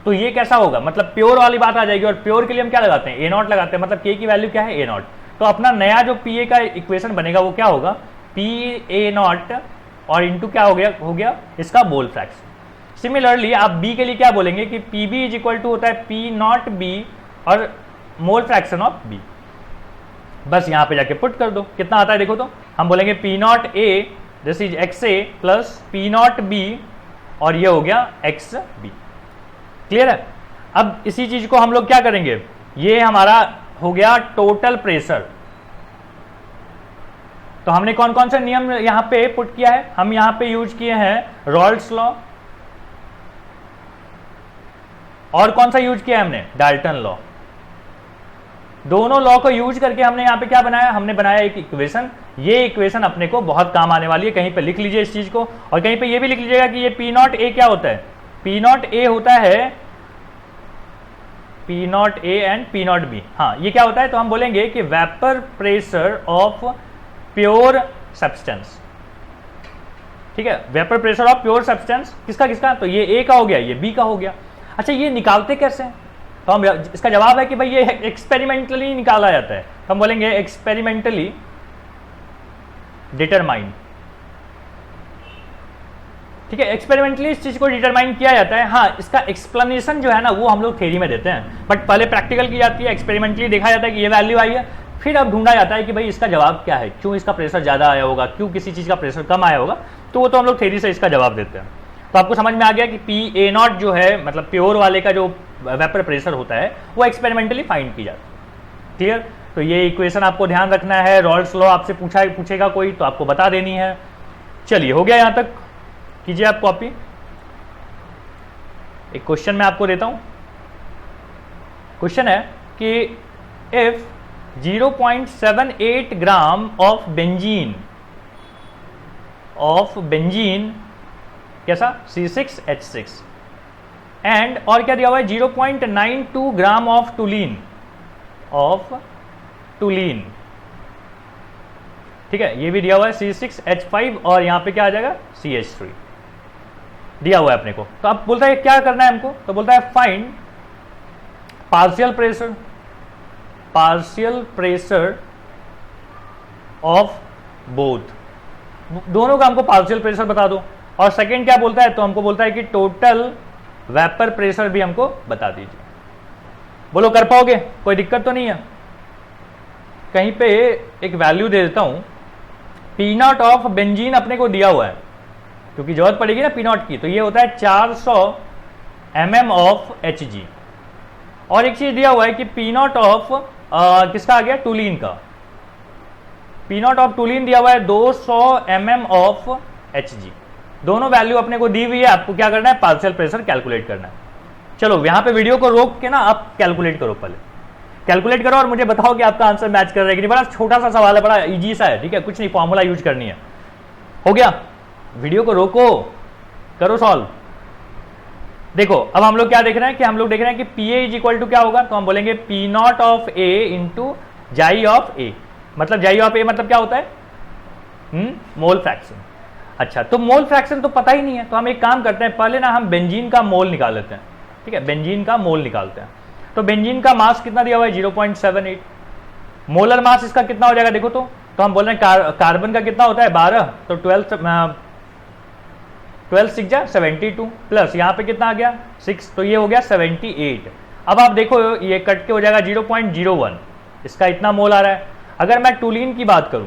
तो ये कैसा होगा, मतलब प्योर वाली बात आ जाएगी। और प्योर के लिए हम क्या लगाते हैं, ए नॉट लगाते हैं, मतलब k की वैल्यू क्या है, ए नॉट। तो अपना नया जो पी ए का इक्वेशन बनेगा वो क्या होगा, पी ए नॉट और इंटू क्या हो गया इसका मोल फ्रैक्शन। सिमिलरली आप बी के लिए क्या बोलेंगे कि P B is equal to होता है पी नॉट बी और मोल फ्रैक्शन ऑफ बी। बस यहां पे जाके पुट कर दो, कितना आता है देखो। तो हम बोलेंगे P not a this is x A plus P not be और ये हो गया एक्स बी। क्लियर है। अब इसी चीज को हम लोग क्या करेंगे, ये हमारा हो गया टोटल प्रेशर। तो हमने कौन कौन से नियम यहां पे पुट किया है, हम यहां पे यूज किए हैं रॉल्स लॉ, और कौन सा यूज किया है हमने, डाल्टन लॉ। दोनों लॉ को यूज करके हमने यहां पे क्या बनाया, हमने बनाया एक इक्वेशन। ये इक्वेशन अपने को बहुत काम आने वाली है, कहीं पे लिख लीजिए इस चीज को, और कहीं पे ये भी लिख लीजिएगा कि ये पी नॉट ए क्या होता है, पी नॉट ए होता है P not A and P not be. हाँ ये क्या होता है, तो हम बोलेंगे कि vapour pressure of pure substance, ठीक है, vapour pressure of pure substance. किसका किसका, तो ये ए का हो गया, ये बी का हो गया। अच्छा ये निकालते कैसे हैं, तो हम इसका जवाब है कि भाई ये एक्सपेरिमेंटली निकाला जाता है। हम बोलेंगे एक्सपेरिमेंटली डिटरमाइन, ठीक है, एक्सपेरिमेंटली इस चीज को डिटरमाइन किया जाता है। हाँ इसका एक्सप्लेनेशन जो है ना वो हम लोग थ्योरी में देते हैं, बट पहले प्रैक्टिकल की जाती है, एक्सपेरिमेंटली देखा जाता है कि ये वैल्यू आई है, फिर अब ढूंढा जाता है कि भाई इसका जवाब क्या है, क्यों इसका प्रेशर ज्यादा आया होगा, क्यों किसी चीज का प्रेशर कम आया होगा, तो वो तो हम लोग थ्योरी से इसका जवाब देते हैं। तो आपको समझ में आ गया कि पी ए नॉट जो है मतलब प्योर वाले का जो वेपर प्रेशर होता है वो एक्सपेरिमेंटली फाइंड की जाती है। क्लियर। तो ये इक्वेशन आपको ध्यान रखना है, रॉल्स लॉ आपसे पूछेगा कोई तो आपको बता देनी है। चलिए हो गया यहां तक, कीजिए आप कॉपी। एक क्वेश्चन मैं आपको देता हूं। क्वेश्चन है कि इफ 0.78 ग्राम ऑफ बेंजीन कैसा C6H6 एंड और क्या दिया हुआ है 0.92 ग्राम ऑफ टूलीन, ठीक है, ये भी दिया हुआ है C6H5 और यहां पे क्या आ जाएगा CH3 दिया हुआ है अपने को। तो अब बोलता है क्या करना है हमको, तो बोलता है find partial pressure of both, दोनों का हमको पार्शियल प्रेशर बता दो। और सेकंड क्या बोलता है, तो हमको बोलता है कि टोटल वेपर प्रेशर भी हमको बता दीजिए। बोलो कर पाओगे, कोई दिक्कत तो नहीं है। कहीं पे एक वैल्यू दे देता हूं, पी नॉट ऑफ बेंजीन अपने को दिया हुआ है क्योंकि जरूरत पड़ेगी ना पी नॉट की, तो ये होता है 400 mm ऑफ Hg। और एक चीज दिया हुआ है कि पी नॉट ऑफ किसका आ गया, टूलीन का, पी नॉट ऑफ टूलीन दिया हुआ है 200 mm ऑफ Hg। दोनों वैल्यू अपने को दी हुई है, आपको क्या करना है, पार्शियल प्रेशर कैलकुलेट करना है। चलो यहाँ पे वीडियो को रोक के ना आप कैलकुलेट करो, पहले कैलकुलेट करो और मुझे बताओ कि आपका आंसर मैच कर रहा है कि नहीं। बड़ा छोटा सा सवाल है, बड़ा इजी सा है, ठीक है, कुछ नहीं, फॉर्मूला यूज करनी है। हो गया, वीडियो को रोको, करो सॉल्व। देखो अब हम लोग क्या देख रहे हैं कि हम लोग देख रहे हैं कि P A is equal to क्या होगा, तो हम बोलेंगे P naught of A into जाई ऑफ ए। मतलब जाई ऑफ ए मतलब क्या होता है, मोल फ्रैक्शन। अच्छा, तो मोल फ्रैक्शन तो पता ही नहीं है, तो हम एक काम करते हैं, पहले ना हम बेंजीन का मोल निकाल लेते हैं। ठीक है, बेंजीन का मोल निकालते हैं। तो बेंजीन का मास कितना दिया हुआ है, 0.78। मोलर मास इसका कितना हो जाएगा देखो, तो हम बोल रहे हैं कार्बन का कितना होता है 12, तो 12 6 जा 72 प्लस यहाँ पे कितना आ गया 6, तो ये हो गया 78। अब आप देखो ये कट के हो जाएगा 0.01, इसका इतना मोल आ रहा है। अगर मैं टूलिन की बात करूं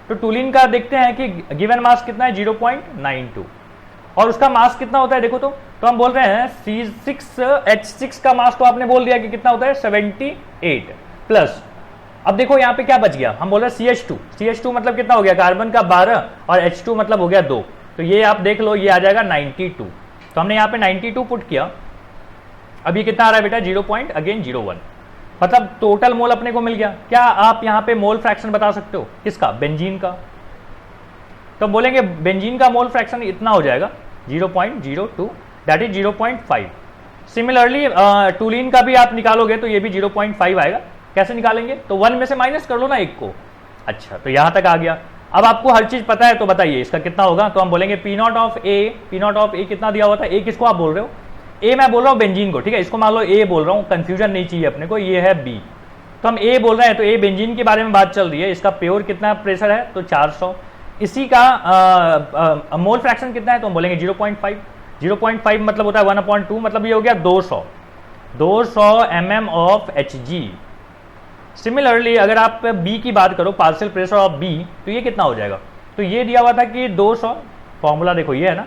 तो टूलिन का देखते हैं कि गिवन मास कितना है 0.92 और उसका मास कितना होता है देखो, तो हम बोल रहे हैं C6H6 का मास तो आपने बोल दिया कि कितना होता है 78 प्लस। अब देखो यहाँ पे क्या बच गया, हम बोल रहे हैं CH2 मतलब कितना हो गया, कार्बन का 12 और H2 मतलब हो गया 2, तो ये आप देख लो ये आ जाएगा 92। तो हमने यहाँ पे 92 पुट किया। अब ये कितना आ रहा है बेटा 0.01, मतलब टोटल मोल अपने को मिल गया। क्या आप यहाँ पे मोल फ्रैक्शन बता सकते हो किसका, बेंजीन का? तो बोलेंगे बेंजीन का मोल फ्रैक्शन इतना हो जाएगा 0.02, दैट इज 0.5। सिमिलरली टूलिन का भी आप निकालोगे तो ये भी 0.5 आएगा। कैसे निकालेंगे, तो 1 में से माइनस कर लो ना एक को। अच्छा, तो यहां तक आ गया। अब आपको हर चीज पता है तो बताइए इसका कितना होगा, तो हम बोलेंगे पी नॉट ऑफ ए कितना दिया हुआ था, ए किसको आप बोल रहे हो, ए मैं बोल रहा हूँ बेंजीन को, ठीक है, इसको मान लो ए बोल रहा हूँ, कंफ्यूजन नहीं चाहिए अपने को, ये है बी, तो हम ए बोल रहे हैं, तो ए बेंजीन के बारे में बात चल रही है। इसका प्योर कितना प्रेशर है, तो 400। इसी का मोल फ्रैक्शन कितना है, तो हम बोलेंगे 0.5। 0.5 मतलब होता है 1/2, मतलब ये हो गया 200 mm ऑफ Hg। सिमिलरली अगर आप बी की बात करो, पार्शियल प्रेशर ऑफ बी, तो ये कितना हो जाएगा, तो ये दिया हुआ था कि 200, फॉर्मूला देखो ये है ना,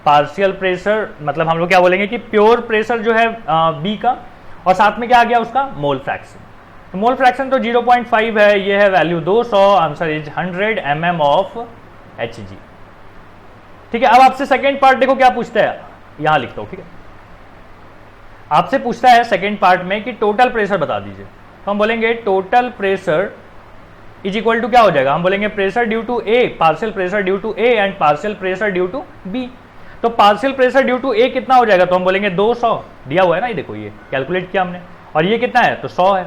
पार्शियल प्रेशर मतलब हम लोग क्या बोलेंगे कि प्योर प्रेशर जो है बी का, और साथ में क्या आ गया उसका मोल फ्रैक्शन। तो मोल फ्रैक्शन तो 0.5 है, ये है value 200, answer is 100 mm of Hg। ठीक है, अब आपसे सेकेंड पार्ट देखो क्या पूछता है, यहां लिखता हूं, ठीक है, आपसे पूछता है सेकेंड पार्ट में कि टोटल प्रेशर बता दीजिए। तो हम बोलेंगे total pressure is equal to क्या हो जाएगा, हम बोलेंगे pressure due to A, partial pressure due to A and partial pressure due to B. तो partial pressure due to A कितना हो जाएगा, तो हम बोलेंगे 200, दिया हुआ है ना, ये देखो ये कैलकुलेट किया हमने, और ये कितना है, तो 100 है,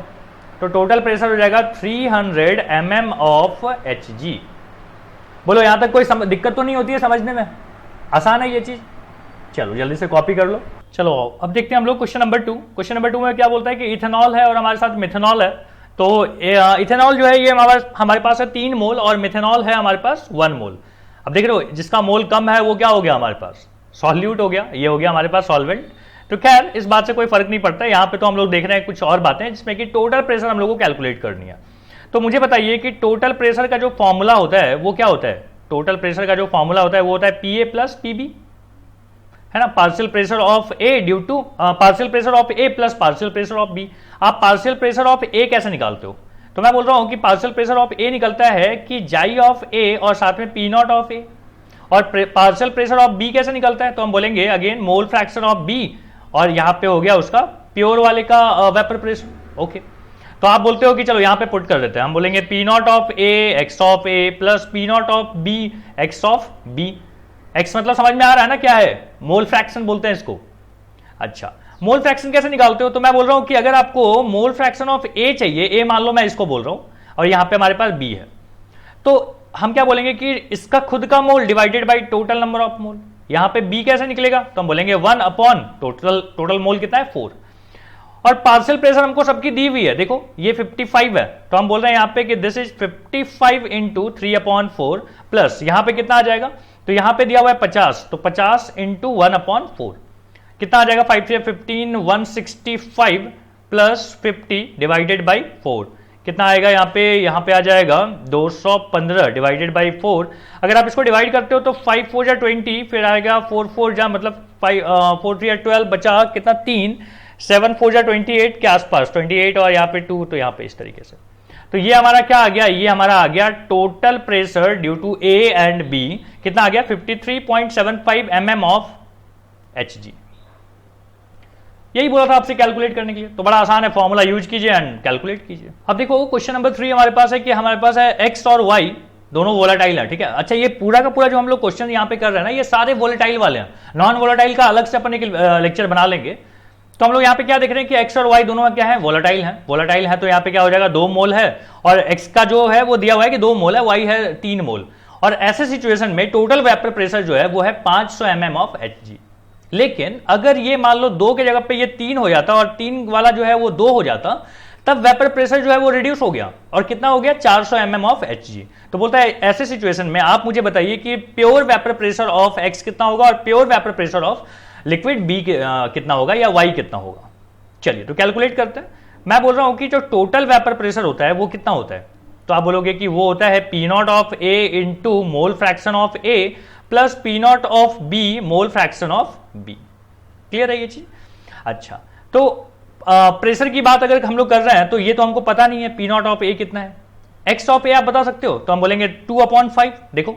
तो टोटल प्रेशर हो जाएगा 300 mm ऑफ Hg। बोलो यहां तक कोई दिक्कत तो नहीं होती है समझने में, आसान है ये चीज। चलो जल्दी से कॉपी कर लो। चलो अब देखते हैं हम लोग क्वेश्चन नंबर 2। क्वेश्चन नंबर 2 में क्या बोलता है कि इथेनॉल है और हमारे साथ मिथेनॉल है। तो इथेनॉल जो है ये हमारे पास है 3 मोल और मिथेनॉल है हमारे पास 1 मोल। अब देख रहे हो जिसका मोल कम है वो क्या हो गया हमारे पास, सॉल्यूट हो गया, ये हो गया हमारे पास सॉल्वेंट। तो खैर इस बात से कोई फर्क नहीं पड़ता, यहाँ पे तो हम लोग देख रहे हैं कुछ और बातें जिसमें कि टोटल प्रेशर हम लोग को कैलकुलेट करनी है। तो मुझे बताइए कि टोटल प्रेशर का जो फॉर्मूला होता है वो क्या होता है, टोटल प्रेशर का जो फॉर्मूला होता है वो होता है PA प्लस PB, है ना, partial pressure of A due to partial pressure of A plus partial pressure of B. आप पार्शियल प्रेशर ऑफ ए कैसे निकालते हो, तो मैं बोल रहा हूं कि पार्शियल प्रेशर ऑफ ए निकलता है कि जाई ऑफ ए और साथ में पी नॉट ऑफ ए, और पार्शियल प्रेशर ऑफ बी कैसे निकलता है, तो हम बोलेंगे again mole fraction of B, और यहां पे हो गया उसका प्योर वाले का वेपर प्रेशर। ओके, तो आप बोलते हो कि चलो यहां पे पुट कर देते हैं, हम बोलेंगे P naught of A X of A plus P naught of B X of B. X मतलब समझ में आ रहा है ना क्या है, मोल फ्रैक्शन बोलते हैं इसको। अच्छा, मोल फ्रैक्शन कैसे निकालते हो, तो मैं बोल रहा हूं कि अगर आपको मोल फ्रैक्शन ऑफ ए चाहिए, ए मान लो मैं इसको बोल रहा हूं और यहां पे हमारे पास बी है, तो हम क्या बोलेंगे कि इसका खुद का मोल divided by total number of mole. यहां पे बी कैसे निकलेगा, तो हम बोलेंगे 1 अपॉन टोटल मोल कितना है 4, और पार्शियल प्रेशर हमको सबकी दी हुई है, देखो ये 55 है, तो हम बोल रहे हैं यहां पे कि दिस इज 55 इंटू 3/4 प्लस यहां पे कितना आ जाएगा, तो यहां पे दिया हुआ है 50, तो 50 इंटू 1/4 कितना आ जाएगा, 5 से 15 165 प्लस 50 डिवाइडेड बाई 4 कितना आएगा, यहाँ पे आ जाएगा 215 डिवाइडेड बाई 4। अगर आप इसको डिवाइड करते हो तो 5 4 जा 20, फिर आएगा 4 4 जा मतलब 4 3 12, बचा कितना 3, 7 4 जा 28 के आसपास 28, और यहाँ पे 2, तो यहाँ पे इस तरीके से। तो ये हमारा क्या आ गया, ये हमारा आ गया total pressure due to A and B कितना आ गया 53.75 mm ऑफ Hg। यही बोला था आपसे कैलकुलेट करने के लिए, तो बड़ा आसान है, फॉर्मूला यूज कीजिए एंड कैलकुलेट कीजिए। अब देखो क्वेश्चन नंबर 3 हमारे पास है कि हमारे पास है एक्स और वाई दोनों वोलेटाइल है, ठीक है। अच्छा ये पूरा का पूरा जो हम लोग क्वेश्चन यहाँ पे कर रहे हैं ना, ये सारे वोलेटाइल वाले हैं, नॉन वोलेटाइल का अलग से अपन एक लेक्चर बना लेंगे। तो हम लोग यहाँ पे क्या देख रहे हैं कि एक्स और वाई दोनों क्या है, वोलेटाइल है। वोलेटाइल है तो यहाँ पे क्या हो जाएगा 2 मोल है, और एक्स का जो है वो दिया हुआ है कि 2 मोल है, वाई है 3 मोल। और ऐसे सिचुएशन में टोटल वेपर प्रेशर जो है वो है 500 mm ऑफ Hg। लेकिन अगर ये मान लो 2 के जगह पे ये 3 हो जाता और 3 वाला जो है वो 2 हो जाता, तब वेपर प्रेशर जो है वो रिड्यूस हो गया और कितना हो गया 400 mm ऑफ Hg। तो बोलता है ऐसे सिचुएशन में आप मुझे बताइए कि pure vapour pressure of X कितना होगा और pure vapour pressure of liquid B कितना होगा या Y कितना होगा। चलिए तो कैलकुलेट करते हैं। मैं बोल रहा हूं कि जो टोटल वेपर प्रेशर होता है वो कितना होता है, तो आप बोलोगे कि वो होता है P naught of A into mole fraction of A plus P naught of B mole fraction of B। Clear है ये चीज। अच्छा तो प्रेशर की बात अगर हम लोग कर रहे हैं तो ये तो हमको पता नहीं है P नॉट ऑफ A कितना है, X ऑफ A आप बता सकते हो, तो हम बोलेंगे 2/5। देखो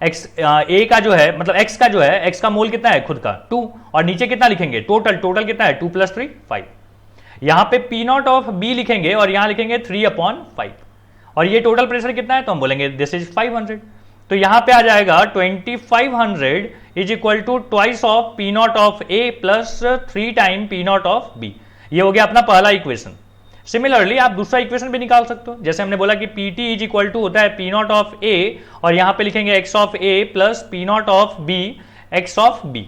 X A का जो है मतलब X का जो है, X का मोल कितना है खुद का 2, और नीचे कितना लिखेंगे टोटल कितना है 2 + 3 5। यहां पे P नॉट ऑफ B लिखेंगे और यहां लिखेंगे 3/5, और ये टोटल प्रेशर कितना है तो हम बोलेंगे दिस इज 500। तो यहां पे आ जाएगा 2500 is equal to twice of P naught of A plus 3 time P naught of B। ये हो गया अपना पहला इक्वेशन। सिमिलरली आप दूसरा इक्वेशन भी निकाल सकते हो, जैसे हमने बोला कि PT इज इक्वल टू होता है P नॉट ऑफ A और यहां पे लिखेंगे X of A plus P naught of B X of B।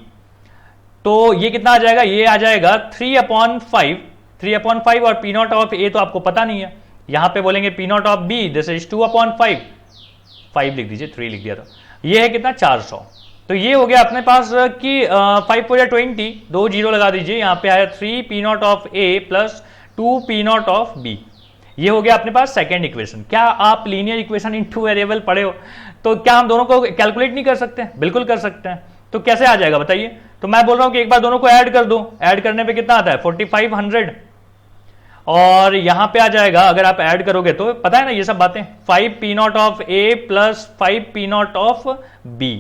तो ये कितना आ जाएगा, ये आ जाएगा 3/5 और P नॉट ऑफ A तो आपको पता नहीं है, यहां पे बोलेंगे P naught of B this is 2/5, 5 लिख दीजिए 3 लिख दिया था, ये है कितना 400। तो ये हो गया अपने पास कि 5 को 20, 2 0 लगा दीजिए, यहाँ पे आया 3 P naught of A plus 2 P naught of B। ये हो गया अपने पास सेकेंड इक्वेशन। क्या आप लीनियर इक्वेशन इन 2 वेरिएबल पढ़े हो, तो क्या हम दोनों को कैलकुलेट नहीं कर सकते? बिल्कुल कर सकते हैं। तो कैसे आ जाएगा बताइए, तो मैं बोल रहा हूं कि एक बार दोनों को ऐड कर दो, ऐड करने पे कितना आता है 4500, और यहां पे आ जाएगा अगर आप ऐड करोगे तो पता है ना ये सब बातें, 5 P naught of A plus 5 P naught of B।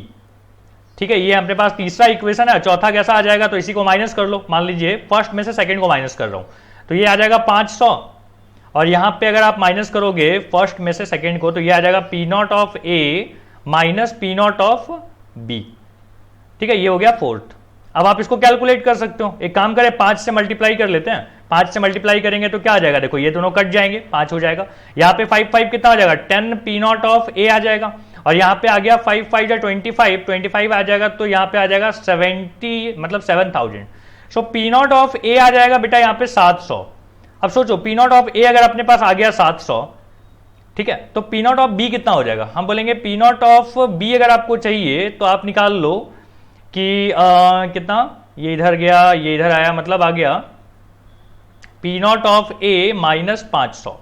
ठीक है, ये अपने पास तीसरा इक्वेशन है। चौथा कैसा आ जाएगा, तो इसी को माइनस कर लो, मान लीजिए फर्स्ट में से सेकंड को माइनस कर रहा हूं, तो ये आ जाएगा 500, और यहां पे अगर आप माइनस करोगे फर्स्ट में से सेकंड को तो ये आ जाएगा P naught of A minus P naught of B। ठीक है, ये हो गया फोर्थ। अब आप इसको कैलकुलेट कर सकते हो, एक काम करें 5 से मल्टीप्लाई कर लेते हैं। 5 से मल्टीप्लाई करेंगे तो क्या आ जाएगा, देखो ये दोनों कट जाएंगे, 5 हो जाएगा। यहाँ पे 5 कितना हो जाएगा 10 P नॉट ऑफ A आ जाएगा, और यहाँ पे आ गया 5 5 25 आ जाएगा, तो यहाँ पे आ जाएगा 70 मतलब 7000। सो P नॉट ऑफ A आ जाएगा बेटा यहाँ पे 700। अब सोचो P नॉट ऑफ A अगर अपने पास आ गया 700, ठीक है, तो P नॉट ऑफ B कितना हो जाएगा, हम बोलेंगे P नॉट ऑफ B अगर आपको चाहिए तो आप निकाल लो कि कितना, ये इधर गया ये इधर आया, मतलब आ गया P naught of A minus 500।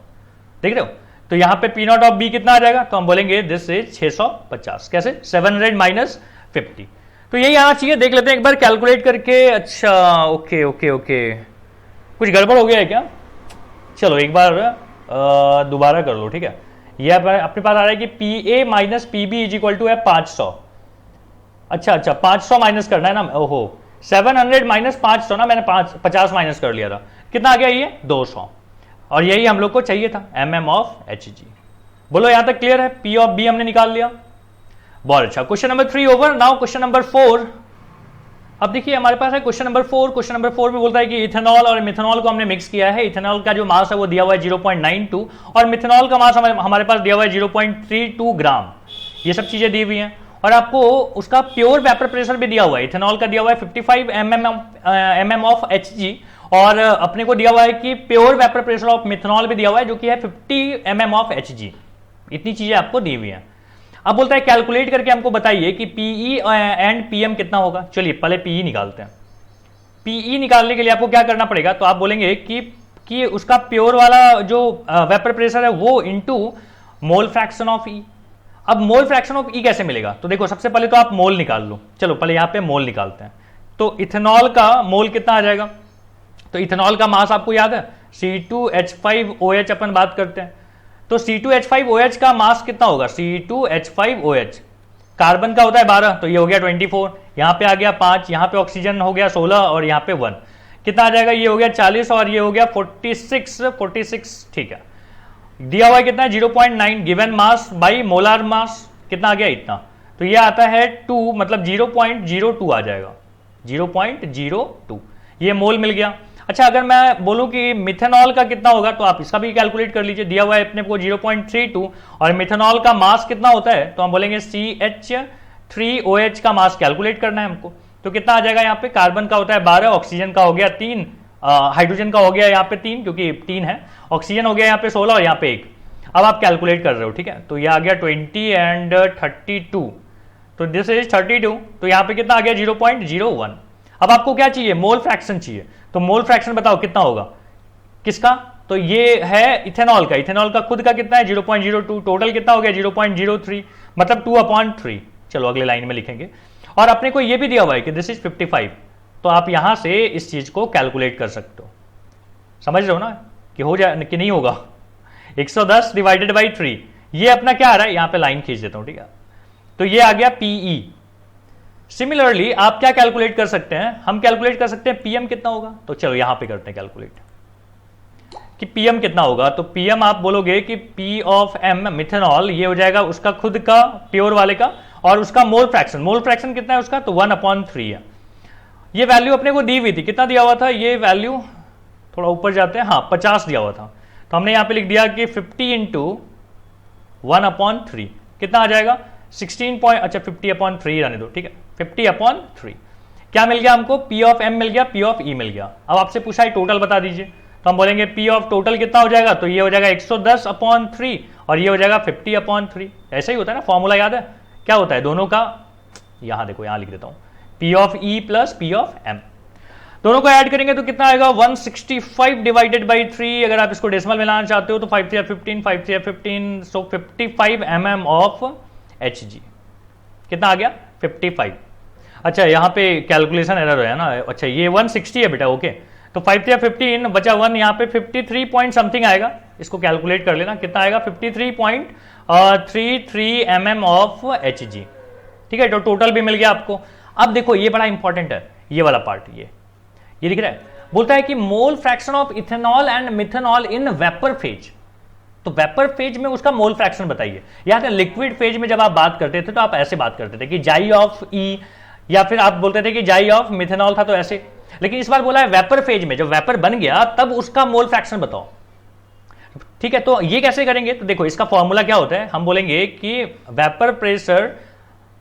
देख रहे हो, तो यहां पे P नॉट ऑफ B कितना आ जाएगा, तो हम बोलेंगे दिस इज 650। कैसे 700 माइनस 50, तो यही आना चाहिए। देख लेते हैं एक बार कैलकुलेट करके। अच्छा ओके ओके ओके, कुछ गड़बड़ हो गया है क्या, चलो एक बार दोबारा कर लो। ठीक है, ये अपने पास आ रहा है कि PA minus PB is equal to है 500। अच्छा 500 माइनस करना है ना, ओहो 700 माइनस 500 ना, मैंने 50 माइनस कर लिया था, कितना आ गया ये 200, और यही हम लोग को चाहिए था mm ऑफ Hg। बोलो यहां तक क्लियर है, P ऑफ B हमने निकाल लिया। बहुत अच्छा, question number 3 over. Now question number 4। अब देखिए हमारे पास है क्वेश्चन नंबर 4। क्वेश्चन नंबर 4 में बोलता है कि इथेनॉल और मिथेनॉल को हमने मिक्स किया है। इथेनॉल का जो मास है वो दिया हुआ है 0.92 और मिथेनॉल का मास हमारे पास दिया हुआ है 0.32 ग्राम। ये सब चीजें दी हुई हैं, और आपको उसका प्योर वेपर प्रेशर भी दिया हुआ है। इथेनॉल का दिया हुआ है 55 mm ऑफ Hg, और अपने को दिया हुआ है कि pure vapour pressure of methanol भी दिया हुआ है जो कि है 50 mm ऑफ Hg। इतनी चीजें आपको दी हुई हैं। अब बोलता है कैलकुलेट करके हमको बताइए कि Pe एंड Pm कितना होगा। चलिए पहले Pe निकालते हैं। Pe निकालने के लिए आपको क्या करना पड़ेगा, तो आप बोलेंगे कि उसका प्योर वाला जो वेपर प्रेशर है वो into mole fraction of E। अब मोल फ्रैक्शन ऑफ E कैसे मिलेगा, तो देखो सबसे पहले तो आप मोल निकाल लो। चलो पहले यहां पे मोल निकालते हैं। तो इथेनॉल का मोल कितना आ जाएगा, तो इथेनॉल का मास आपको याद है C2H5OH अपन बात करते हैं, तो C2H5OH का मास कितना होगा, C2H5OH कार्बन का होता है 12, तो ये हो गया 24, यहाँ पे आ गया 5, यहाँ पे ऑक्सीजन हो गया 16 और यहाँ पे 1, कितना आ जाएगा, ये हो गया 40 और ये हो गया 46, ठीक है। दिया हुआ है कितना है 0.9, given mass by molar mass कितना आ गया इतना, तो ये आता है 2, मतलब 0.02 आ जाएगा, 0.02 ये मोल मिल गया। अच्छा अगर मैं बोलूं कि मिथेनॉल का कितना होगा तो आप इसका भी कैलकुलेट कर लीजिए, दिया हुआ है अपने को 0.32 और मिथेनॉल का मास कितना होता है, तो हम बोलेंगे CH3OH का मास कैलकुलेट करना है हमको, तो कितना आ जाएगा, यहाँ पे कार्बन का होता है 12, ऑक्सीजन का हो गया 3, हाइड्रोजन का हो गया यहाँ पे 3 क्योंकि 3 है, ऑक्सीजन हो गया यहाँ पे 16 और यहाँ पे 1। अब आप कैलकुलेट कर रहे हो, ठीक है, तो ये आ गया 20 एंड 32, तो दिस इज 32, तो यहाँ पे कितना आ गया 0.01। अब आपको क्या चाहिए, मोल फ्रैक्शन चाहिए, तो मोल फ्रैक्शन बताओ कितना होगा किसका, तो ये है इथेनॉल का, इथेनॉल का खुद का कितना है 0.02, टोटल कितना हो गया 0.03, मतलब 2/3। चलो अगले लाइन में लिखेंगे, और अपने को ये भी दिया हुआ है कि दिस इज 55, तो आप यहां से इस चीज को कैलकुलेट कर सकते हो, समझ रहे हो ना कि हो जाए कि नहीं होगा। 110 डिवाइडेड बाई 3, ये अपना क्या आ रहा है, यहां पे लाइन खींच देता हूं, ठीक है, तो ये आ गया PE। सिमिलरली आप क्या कैलकुलेट कर सकते हैं, हम कैलकुलेट कर सकते हैं PM कितना होगा, तो चलो यहां पे करते हैं कैलकुलेट कि PM कितना होगा, तो PM आप बोलोगे कि P ऑफ M मिथेनॉल, ये हो जाएगा उसका खुद का प्योर वाले का, और उसका मोल फ्रैक्शन कितना है उसका, तो 1/3 है। ये वैल्यू अपने को दी हुई थी, कितना दिया हुआ था, ये वैल्यू थोड़ा ऊपर जाते हैं, हाँ 50 दिया हुआ था, तो हमने यहां पे लिख दिया कि 50 इंटू 1/3 कितना आ जाएगा 16 अच्छा 50/3 रहने दो, ठीक है, 50/3 क्या मिल गया हमको, P ऑफ M मिल गया, P ऑफ E मिल गया। अब आपसे पूछा है टोटल बता दीजिए, तो हम बोलेंगे P ऑफ टोटल कितना हो जाएगा, तो ये हो जाएगा 110/3 और ये हो जाएगा 50/3। ऐसा ही होता है ना, फॉर्मूला याद है क्या होता है दोनों का, यहां देखो यहां लिख देता हूं, P of E plus P of M, दोनों को ऐड करेंगे तो कितना आएगा 165 डिवाइडेड बाई 3, अगर आप इसको डेसिमल में लाना चाहते हो तो 5 3 15, 5 3 15, सो 55 mm ऑफ Hg, कितना आ गया 55। अच्छा यहाँ पे कैलकुलेशन एरर है ना, अच्छा ये 160 है बेटा, ओके, तो 5 3 15 बचा 1, यहाँ पे 53 पॉइंट समथिंग आएगा, इसको कैलकुलेट कर लेना कितना आएगा 53.33 mm ऑफ Hg, ठीक है, तो टोटल भी मिल गया आपको। अब देखो ये बड़ा इंपॉर्टेंट है, ये वाला पार्ट, ये दिख रहा है, बोलता है कि मोल fraction of ethanol and methanol in vapour phase, तो वेपर फेज में उसका मोल फ्रैक्शन बताइए। याद है लिक्विड फेज में जब आप बात करते थे तो आप ऐसे बात करते थे कि जाई ऑफ ई, या फिर आप बोलते थे कि जाई ऑफ मिथेनॉल था तो ऐसे, लेकिन इस बार बोला है वेपर फेज में, जब वेपर बन गया तब उसका मोल फ्रैक्शन बताओ, ठीक है। तो ये कैसे करेंगे, तो देखो इसका फॉर्मूला क्या होता है, हम बोलेंगे कि वेपर प्रेशर,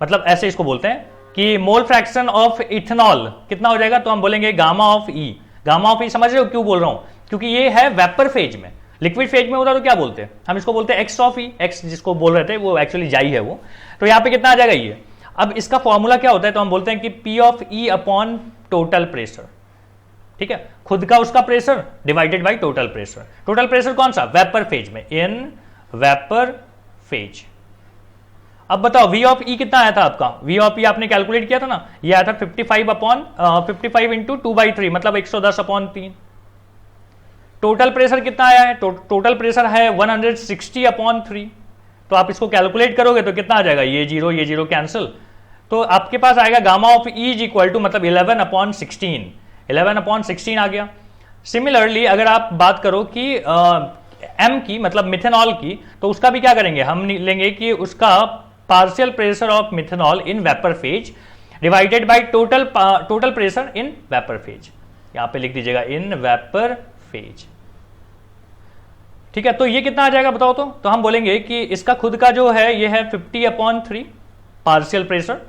मतलब ऐसे इसको बोलते हैं कि मोल फ्रैक्शन ऑफ इथेनॉल कितना हो जाएगा, तो हम बोलेंगे gamma of E. Gamma of E समझ रहे हो क्यों बोल रहा हूं, क्योंकि ये है वेपर फेज में, लिक्विड फेज में होता तो क्या बोलते हैं हम, इसको बोलते हैं एक्स ऑफ ई, एक्स जिसको बोल रहे थे वो एक्चुअली जाई है वो, तो यहाँ पे कितना आ जाएगा ये। अब इसका फॉर्मूला क्या होता है, तो हम बोलते हैं कि P of E upon total pressure, ठीक है, खुद का उसका pressure divided by total pressure. Total pressure कौन सा, वेपर फेज में, इन वेपर फेज। अब बताओ V ऑफ E कितना आया था आपका, V ऑफ E आपने कैलकुलेट किया था ना, ये आया था 55 इंटू 2/3 मतलब 110/3। टोटल प्रेशर कितना आया है, टोटल प्रेशर है 160/3, तो आप इसको कैलकुलेट करोगे तो कितना आ जाएगा, ये जीरो कैंसिल, तो आपके पास आएगा gamma of E is equal to मतलब 11/16, 11/16 आ गया। सिमिलरली अगर आप बात करो कि M की मतलब मिथेनॉल की, तो उसका भी क्या करेंगे, हम लेंगे कि उसका partial pressure of methanol in vapour phase divided by total pressure in vapour phase, यहां पे लिख दीजिएगा इन वेपर फेज, ठीक है। तो ये कितना आ जाएगा बताओ, तो हम बोलेंगे कि इसका खुद का जो है ये है 50/3 पार्शियल प्रेशर,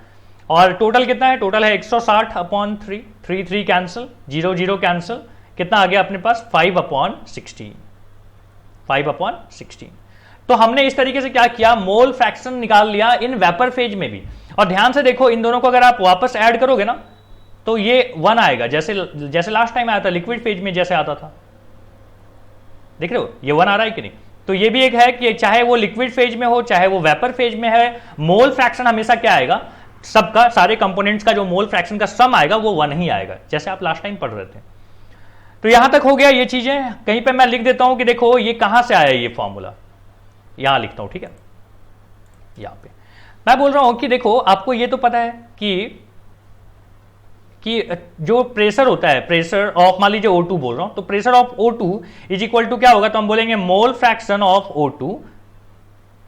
और टोटल कितना है, टोटल है 160/3, 3 कैंसिल, 0 कैंसिल, कितना आ गया अपने पास 5/16, 5/16। तो हमने इस तरीके से क्या किया, मोल फ्रैक्शन निकाल लिया इन वेपर फेज में भी। और ध्यान से देखो इन दोनों को अगर आप वापस ऐड करोगे ना तो ये 1 आएगा, जैसे लास्ट टाइम आया था लिक्विड फेज में जैसे आता था, देख रहे हो ये 1 आ रहा है कि नहीं। तो ये भी एक है कि चाहे वो लिक्विड फेज में हो चाहे वो वेपर फेज में है, मोल फ्रैक्शन हमेशा क्या आएगा, सबका सारे कंपोनेंट्स का जो मोल फ्रैक्शन का सम आएगा वो 1 ही आएगा, जैसे आप लास्ट टाइम पढ़ रहे थे। तो यहां तक हो गया ये चीजें, कहीं पे मैं लिख देता हूं कि देखो ये कहां से आया ये फॉर्मूला, यहां लिखता हूं, ठीक है। यहां पे मैं बोल रहा हूं कि देखो आपको ये तो पता है कि जो प्रेशर होता है, प्रेशर ऑफ, मान लीजिए O2 बोल रहा हूं, तो pressure of O2 is equal to क्या होगा, तो हम बोलेंगे मोल फ्रैक्शन ऑफ O2,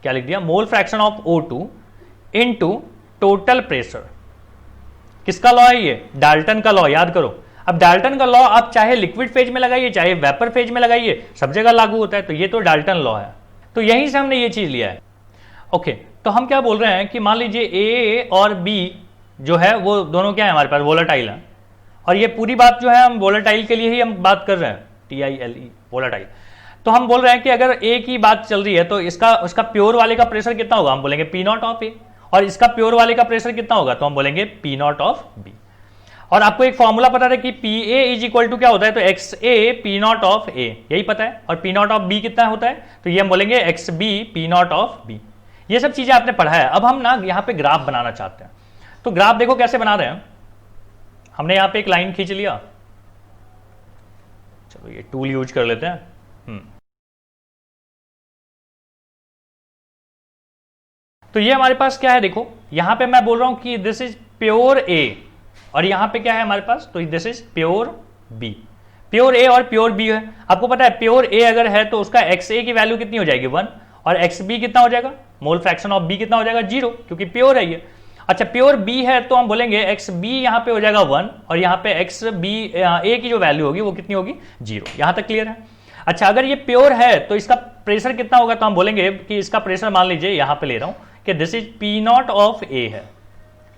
क्या लिख दिया, मोल fraction of O2 into total pressure. किसका लॉ है ये, डाल्टन का लॉ, याद करो। अब डाल्टन का लॉ आप चाहे लिक्विड फेज में लगाइए चाहे वेपर फेज में लगाइए, सब जगह लागू होता है, तो ये तो डाल्टन लॉ है, तो यहीं से हमने ये चीज लिया है। ओके, तो हम क्या बोल रहे हैं कि मान लीजिए ए और बी जो है वो दोनों क्या है हमारे पास, वोलेटाइल है, और ये पूरी बात जो है हम वोलेटाइल के लिए ही हम बात कर रहे हैं, TILE वोलेटाइल। तो हम बोल रहे हैं कि अगर ए की बात चल रही है तो उसका प्योर वाले का प्रेशर कितना होगा, हम बोलेंगे P नॉट ऑफ ए, और इसका प्योर वाले का प्रेशर कितना होगा, तो हम बोलेंगे P नॉट ऑफ बी। और आपको एक फॉर्मूला पता था कि PA इज इक्वल टू क्या होता है, तो XA P नॉट ऑफ ए, यही पता है, और P नॉट ऑफ बी कितना होता है, तो ये हम बोलेंगे XB P naught of B. ये सब चीजें आपने पढ़ा है। अब हम ना यहाँ पे ग्राफ बनाना चाहते हैं, तो ग्राफ देखो कैसे बना रहे हैं। हमने यहाँ पे एक लाइन खींच लिया, चलो ये टूल यूज कर लेते हैं। तो ये हमारे पास क्या है, देखो यहां पे मैं बोल रहा हूं कि दिस इज प्योर ए, और यहां पे क्या है हमारे पास, तो this is pure B. Pure A और प्योर बी है। आपको पता है प्योर ए अगर है तो उसका XA की वैल्यू कितनी हो जाएगी 1, और XB कितना हो जाएगा, मोल फ्रैक्शन ऑफ बी कितना हो जाएगा 0, क्योंकि प्योर है ये। अच्छा प्योर बी है तो हम बोलेंगे XB यहां पे हो जाएगा 1, और यहां पे XB ए की जो वैल्यू होगी वो कितनी होगी 0। यहां तक क्लियर है। अच्छा अगर ये प्योर है तो इसका प्रेशर कितना होगा, तो हम बोलेंगे कि इसका प्रेशर मान लीजिए यहां पे ले रहा हूं कि this is P naught of A है,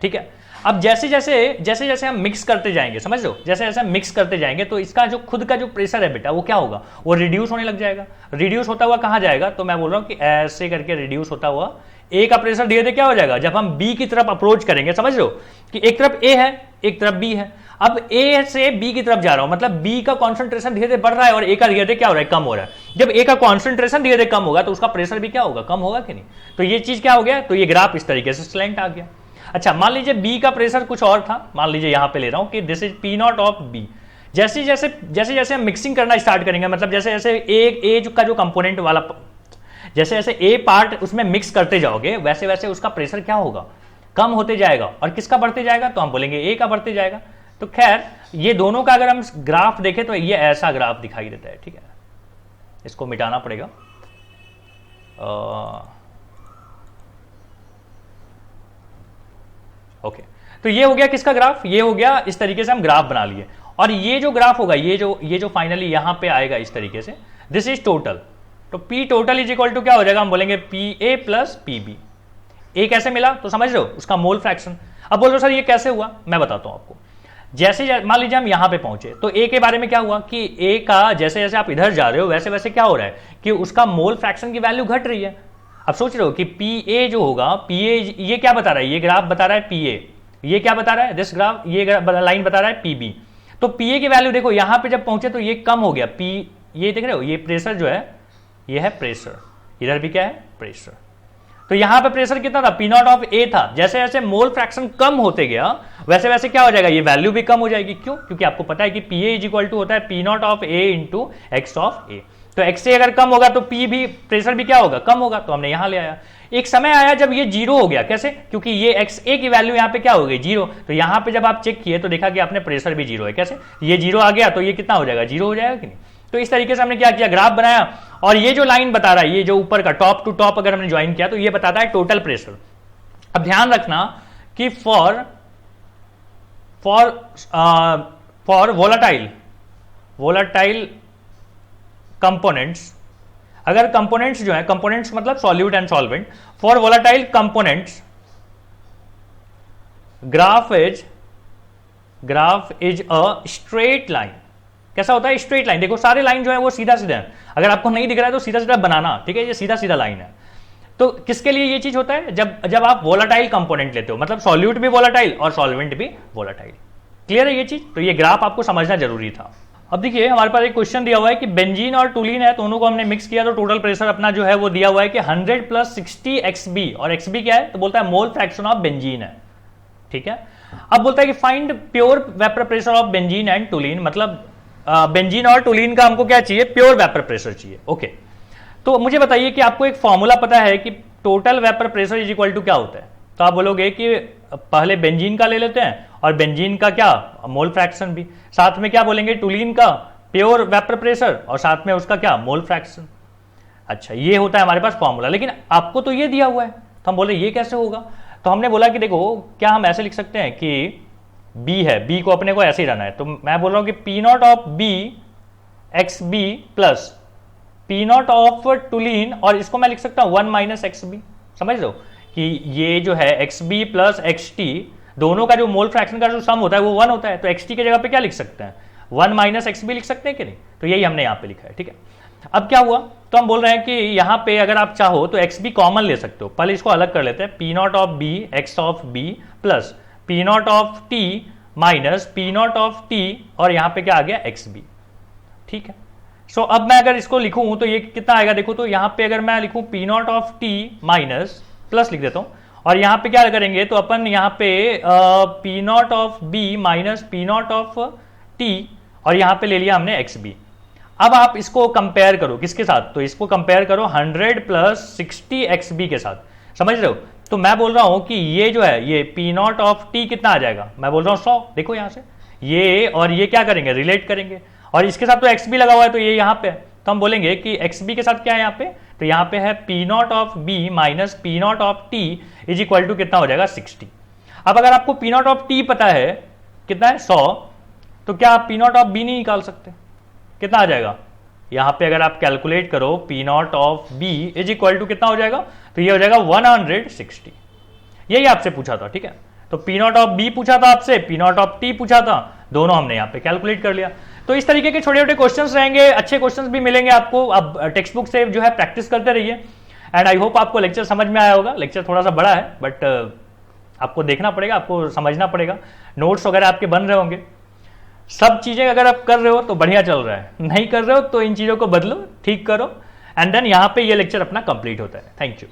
ठीक है। अब जैसे जैसे हम मिक्स करते जाएंगे, समझ लो, जैसे जैसे हम मिक्स करते जाएंगे तो इसका जो खुद का जो प्रेशर है बेटा वो क्या होगा, वो रिड्यूस होने लग जाएगा। रिड्यूस होता हुआ कहां जाएगा, तो मैं बोल रहा हूं कि ऐसे करके रिड्यूस होता हुआ ए का प्रेशर धीरे धीरे क्या हो जाएगा, जब हम बी की तरफ अप्रोच करेंगे, समझ लो कि एक तरफ ए है एक तरफ बी है, अब ए से बी की तरफ जा रहा हूं, मतलब बी का कॉन्सेंट्रेशन धीरे धीरे बढ़ रहा है और ए का धीरे धीरे क्या हो रहा है, कम हो रहा है। जब ए का कॉन्सेंट्रेशन धीरे धीरे कम होगा तो उसका प्रेशर भी क्या होगा, कम होगा कि नहीं। तो ये चीज क्या हो गया, तो ये ग्राफ इस तरीके से स्लैंट आ गया। अच्छा मान लीजिए बी का प्रेशर कुछ और था, मान लीजिए यहां पे ले रहा हूं कि this is P naught of B. जैसे जैसे हम मिक्सिंग करना स्टार्ट करेंगे, मतलब जैसे जैसे ए का जो कंपोनेंट वाला, जैसे जैसे ए पार्ट उसमें मिक्स करते जाओगे वैसे वैसे उसका प्रेशर क्या होगा, कम होते जाएगा। और किसका बढ़ते जाएगा, तो हम बोलेंगे ए का बढ़ते जाएगा। तो खैर ये दोनों का अगर हम ग्राफ देखें तो ये ऐसा ग्राफ दिखाई देता है, ठीक है। इसको मिटाना पड़ेगा। ओके, तो ये हो गया किसका ग्राफ, ये हो गया, इस तरीके से हम ग्राफ बना लिए। और ये जो ग्राफ होगा, ये जो फाइनली यहां पे आएगा इस तरीके से, दिस इज टोटल। तो P total is equal to क्या हो जाएगा, हम बोलेंगे PA प्लस PB। ए कैसे मिला, तो समझ लो उसका मोल फ्रैक्शन। अब बोलो सर ये कैसे हुआ, मैं बताता हूं आपको। जैसे मान लीजिए हम यहां पे पहुंचे तो ए के बारे में क्या हुआ कि ए का जैसे जैसे आप इधर जा रहे हो वैसे वैसे क्या हो रहा है कि उसका मोल फ्रैक्शन की वैल्यू घट रही है। अब सोच रहे हो कि PA जो होगा, PA ये क्या बता रहा है, ये ग्राफ बता रहा है PA, ये क्या बता रहा है, दिस ग्राफ, ये लाइन बता रहा है PB। तो PA की वैल्यू देखो यहां पे जब पहुंचे तो ये कम हो गया, ये देख रहे हो, ये प्रेशर जो है ये है प्रेशर, इधर भी क्या है प्रेशर। तो यहां पे प्रेशर कितना था, P नॉट ऑफ ए था। जैसे जैसे मोल फ्रैक्शन कम होते गया वैसे वैसे क्या हो जाएगा, ये वैल्यू भी कम हो जाएगी। क्यों, क्योंकि आपको पता है कि PA इज इक्वल टू होता है P naught of A into X of A. तो एक्स से अगर कम होगा तो P भी, प्रेशर भी क्या होगा, कम होगा। तो हमने यहां ले आया। एक समय आया जब ये जीरो हो गया, कैसे, क्योंकि ये XA की वैल्यू यहां पे क्या हो गई, जीरो। तो यहां पे जब आप चेक किए तो देखा कि आपने प्रेशर भी जीरो है। कैसे, ये जीरो आ गया तो ये कितना हो जाएगा, जीरो हो जाएगा कि नहीं। तो इस तरीके से हमने क्या किया, ग्राफ बनाया। और ये जो लाइन बता रहा है, ये जो ऊपर का टॉप टू टॉप अगर हमने ज्वाइन किया तो ये बताता है टोटल प्रेशर। अब ध्यान रखना कि फॉर वोलाटाइल कंपोनेंट्स, अगर कंपोनेंट्स जो है, कंपोनेंट्स मतलब solute and solvent, for volatile components graph is a straight line. कैसा होता है, स्ट्रेट लाइन। देखो सारे लाइन जो है वो सीधा सीधा है, अगर आपको नहीं दिख रहा है तो सीधा सीधा बनाना, ठीक है। ये सीधा सीधा लाइन है। तो किसके लिए ये चीज होता है, जब आप वोलाटाइल कंपोनेंट लेते हो, मतलब सॉल्यूट भी वोलाटाइल और सॉल्वेंट भी वोलाटाइल। क्लियर है ये चीज। तो ये ग्राफ आपको समझना जरूरी था। अब देखिए हमारे पास एक क्वेश्चन दिया हुआ है कि बेंजीन और टूलिन है, दोनों को हमने मिक्स किया तो टोटल प्रेशर अपना जो है वो दिया हुआ है कि 100 प्लस 60 XB, और XB क्या है, तो बोलता है मोल फ्रैक्शन ऑफ बेंजीन है, ठीक है। अब बोलता है कि find pure vapour pressure of benzene and toluene, मतलब बेंजीन और टूलिन का हमको क्या चाहिए, प्योर वेपर प्रेशर चाहिए। ओके, तो मुझे बताइए कि आपको एक फॉर्मूला पता है कि total vapour pressure is equal to क्या होता है। तो आप बोलोगे कि पहले बेंजीन का ले लेते हैं और बेंजीन का क्या मोल फ्रैक्शन भी, साथ में क्या बोलेंगे टुलीन का प्योर वेपर प्रेशर और साथ में उसका क्या मोल फ्रैक्शन। अच्छा, ये होता है हमारे पास फॉर्मूला, लेकिन आपको तो ये दिया हुआ है, तो हम बोले ये कैसे होगा। तो हमने बोला कि देखो क्या हम ऐसे लिख सकते हैं कि बी है, बी को अपने को ऐसे ही रहना है, तो मैं बोल रहा हूं कि P naught of B X B plus P naught of toluene, और इसको मैं लिख सकता हूं 1 माइनस एक्स बी। समझ लो कि ये जो है X B plus X T दोनों का जो मोल फ्रैक्शन का जो सम होता है वो 1 होता है, तो एक्स टी की जगह पे क्या लिख सकते हैं 1 माइनस एक्स बी लिख सकते हैं कि नहीं। तो यही हमने यहाँ पे लिखा है, ठीक है। अब क्या हुआ, तो हम बोल रहे हैं कि यहाँ पे अगर आप चाहो तो एक्स बी कॉमन ले सकते हो। पहले इसको अलग कर लेते हैं, P naught of B X of B plus P naught of T minus P naught of T, और यहाँ पे क्या आ गया एक्स बी, ठीक है। सो अब मैं अगर इसको लिखूं तो ये कितना आएगा, देखो तो यहाँ पे अगर मैं लिखूं P naught of T minus plus लिख देता हूं, और यहाँ पे क्या करेंगे तो अपन यहाँ पे P naught of B minus P naught of T, और यहाँ पे ले लिया हमने एक्स बी। अब आप इसको कंपेयर करो किसके साथ, तो इसको कंपेयर करो 100 प्लस 60 एक्स बी के साथ। समझ रहे हो, तो मैं बोल रहा हूं कि ये जो है ये पी नॉट ऑफ टी कितना आ जाएगा, मैं बोल रहा हूं 100। देखो यहां से ये और ये क्या करेंगे रिलेट करेंगे, और इसके साथ तो एक्स बी लगा हुआ है तो ये यहाँ पे, तो हम बोलेंगे कि एक्स बी के साथ क्या है यहाँ पे, तो यहाँ पे है P naught of B minus P naught of T is equal to कितना हो जाएगा 60। अब अगर आपको पी नॉट ऑफ टी पता है कितना है 100, तो क्या आप पी नॉट ऑफ बी नहीं निकाल सकते, कितना आ जाएगा यहाँ पे अगर आप कैलकुलेट करो P naught of B is equal to कितना हो जाएगा, तो ये हो जाएगा 160। यही आपसे पूछा था, ठीक है। तो पी नॉट ऑफ बी पूछा था आपसे, पी नॉट ऑफ टी पूछा था, दोनों हमने यहाँ पे कैलकुलेट कर लिया। तो इस तरीके के छोटे छोटे क्वेश्चंस रहेंगे, अच्छे क्वेश्चंस भी मिलेंगे आपको। अब टेक्स्ट बुक से जो है प्रैक्टिस करते रहिए, एंड आई होप आपको लेक्चर समझ में आया होगा। लेक्चर थोड़ा सा बड़ा है बट आपको देखना पड़ेगा, आपको समझना पड़ेगा, नोट्स वगैरह आपके बन रहे होंगे। सब चीजें अगर आप कर रहे हो तो बढ़िया चल रहा है, नहीं कर रहे हो तो इन चीजों को बदलो, ठीक करो, एंड देन यहाँ पे ये लेक्चर अपना कंप्लीट होता है। Thank you.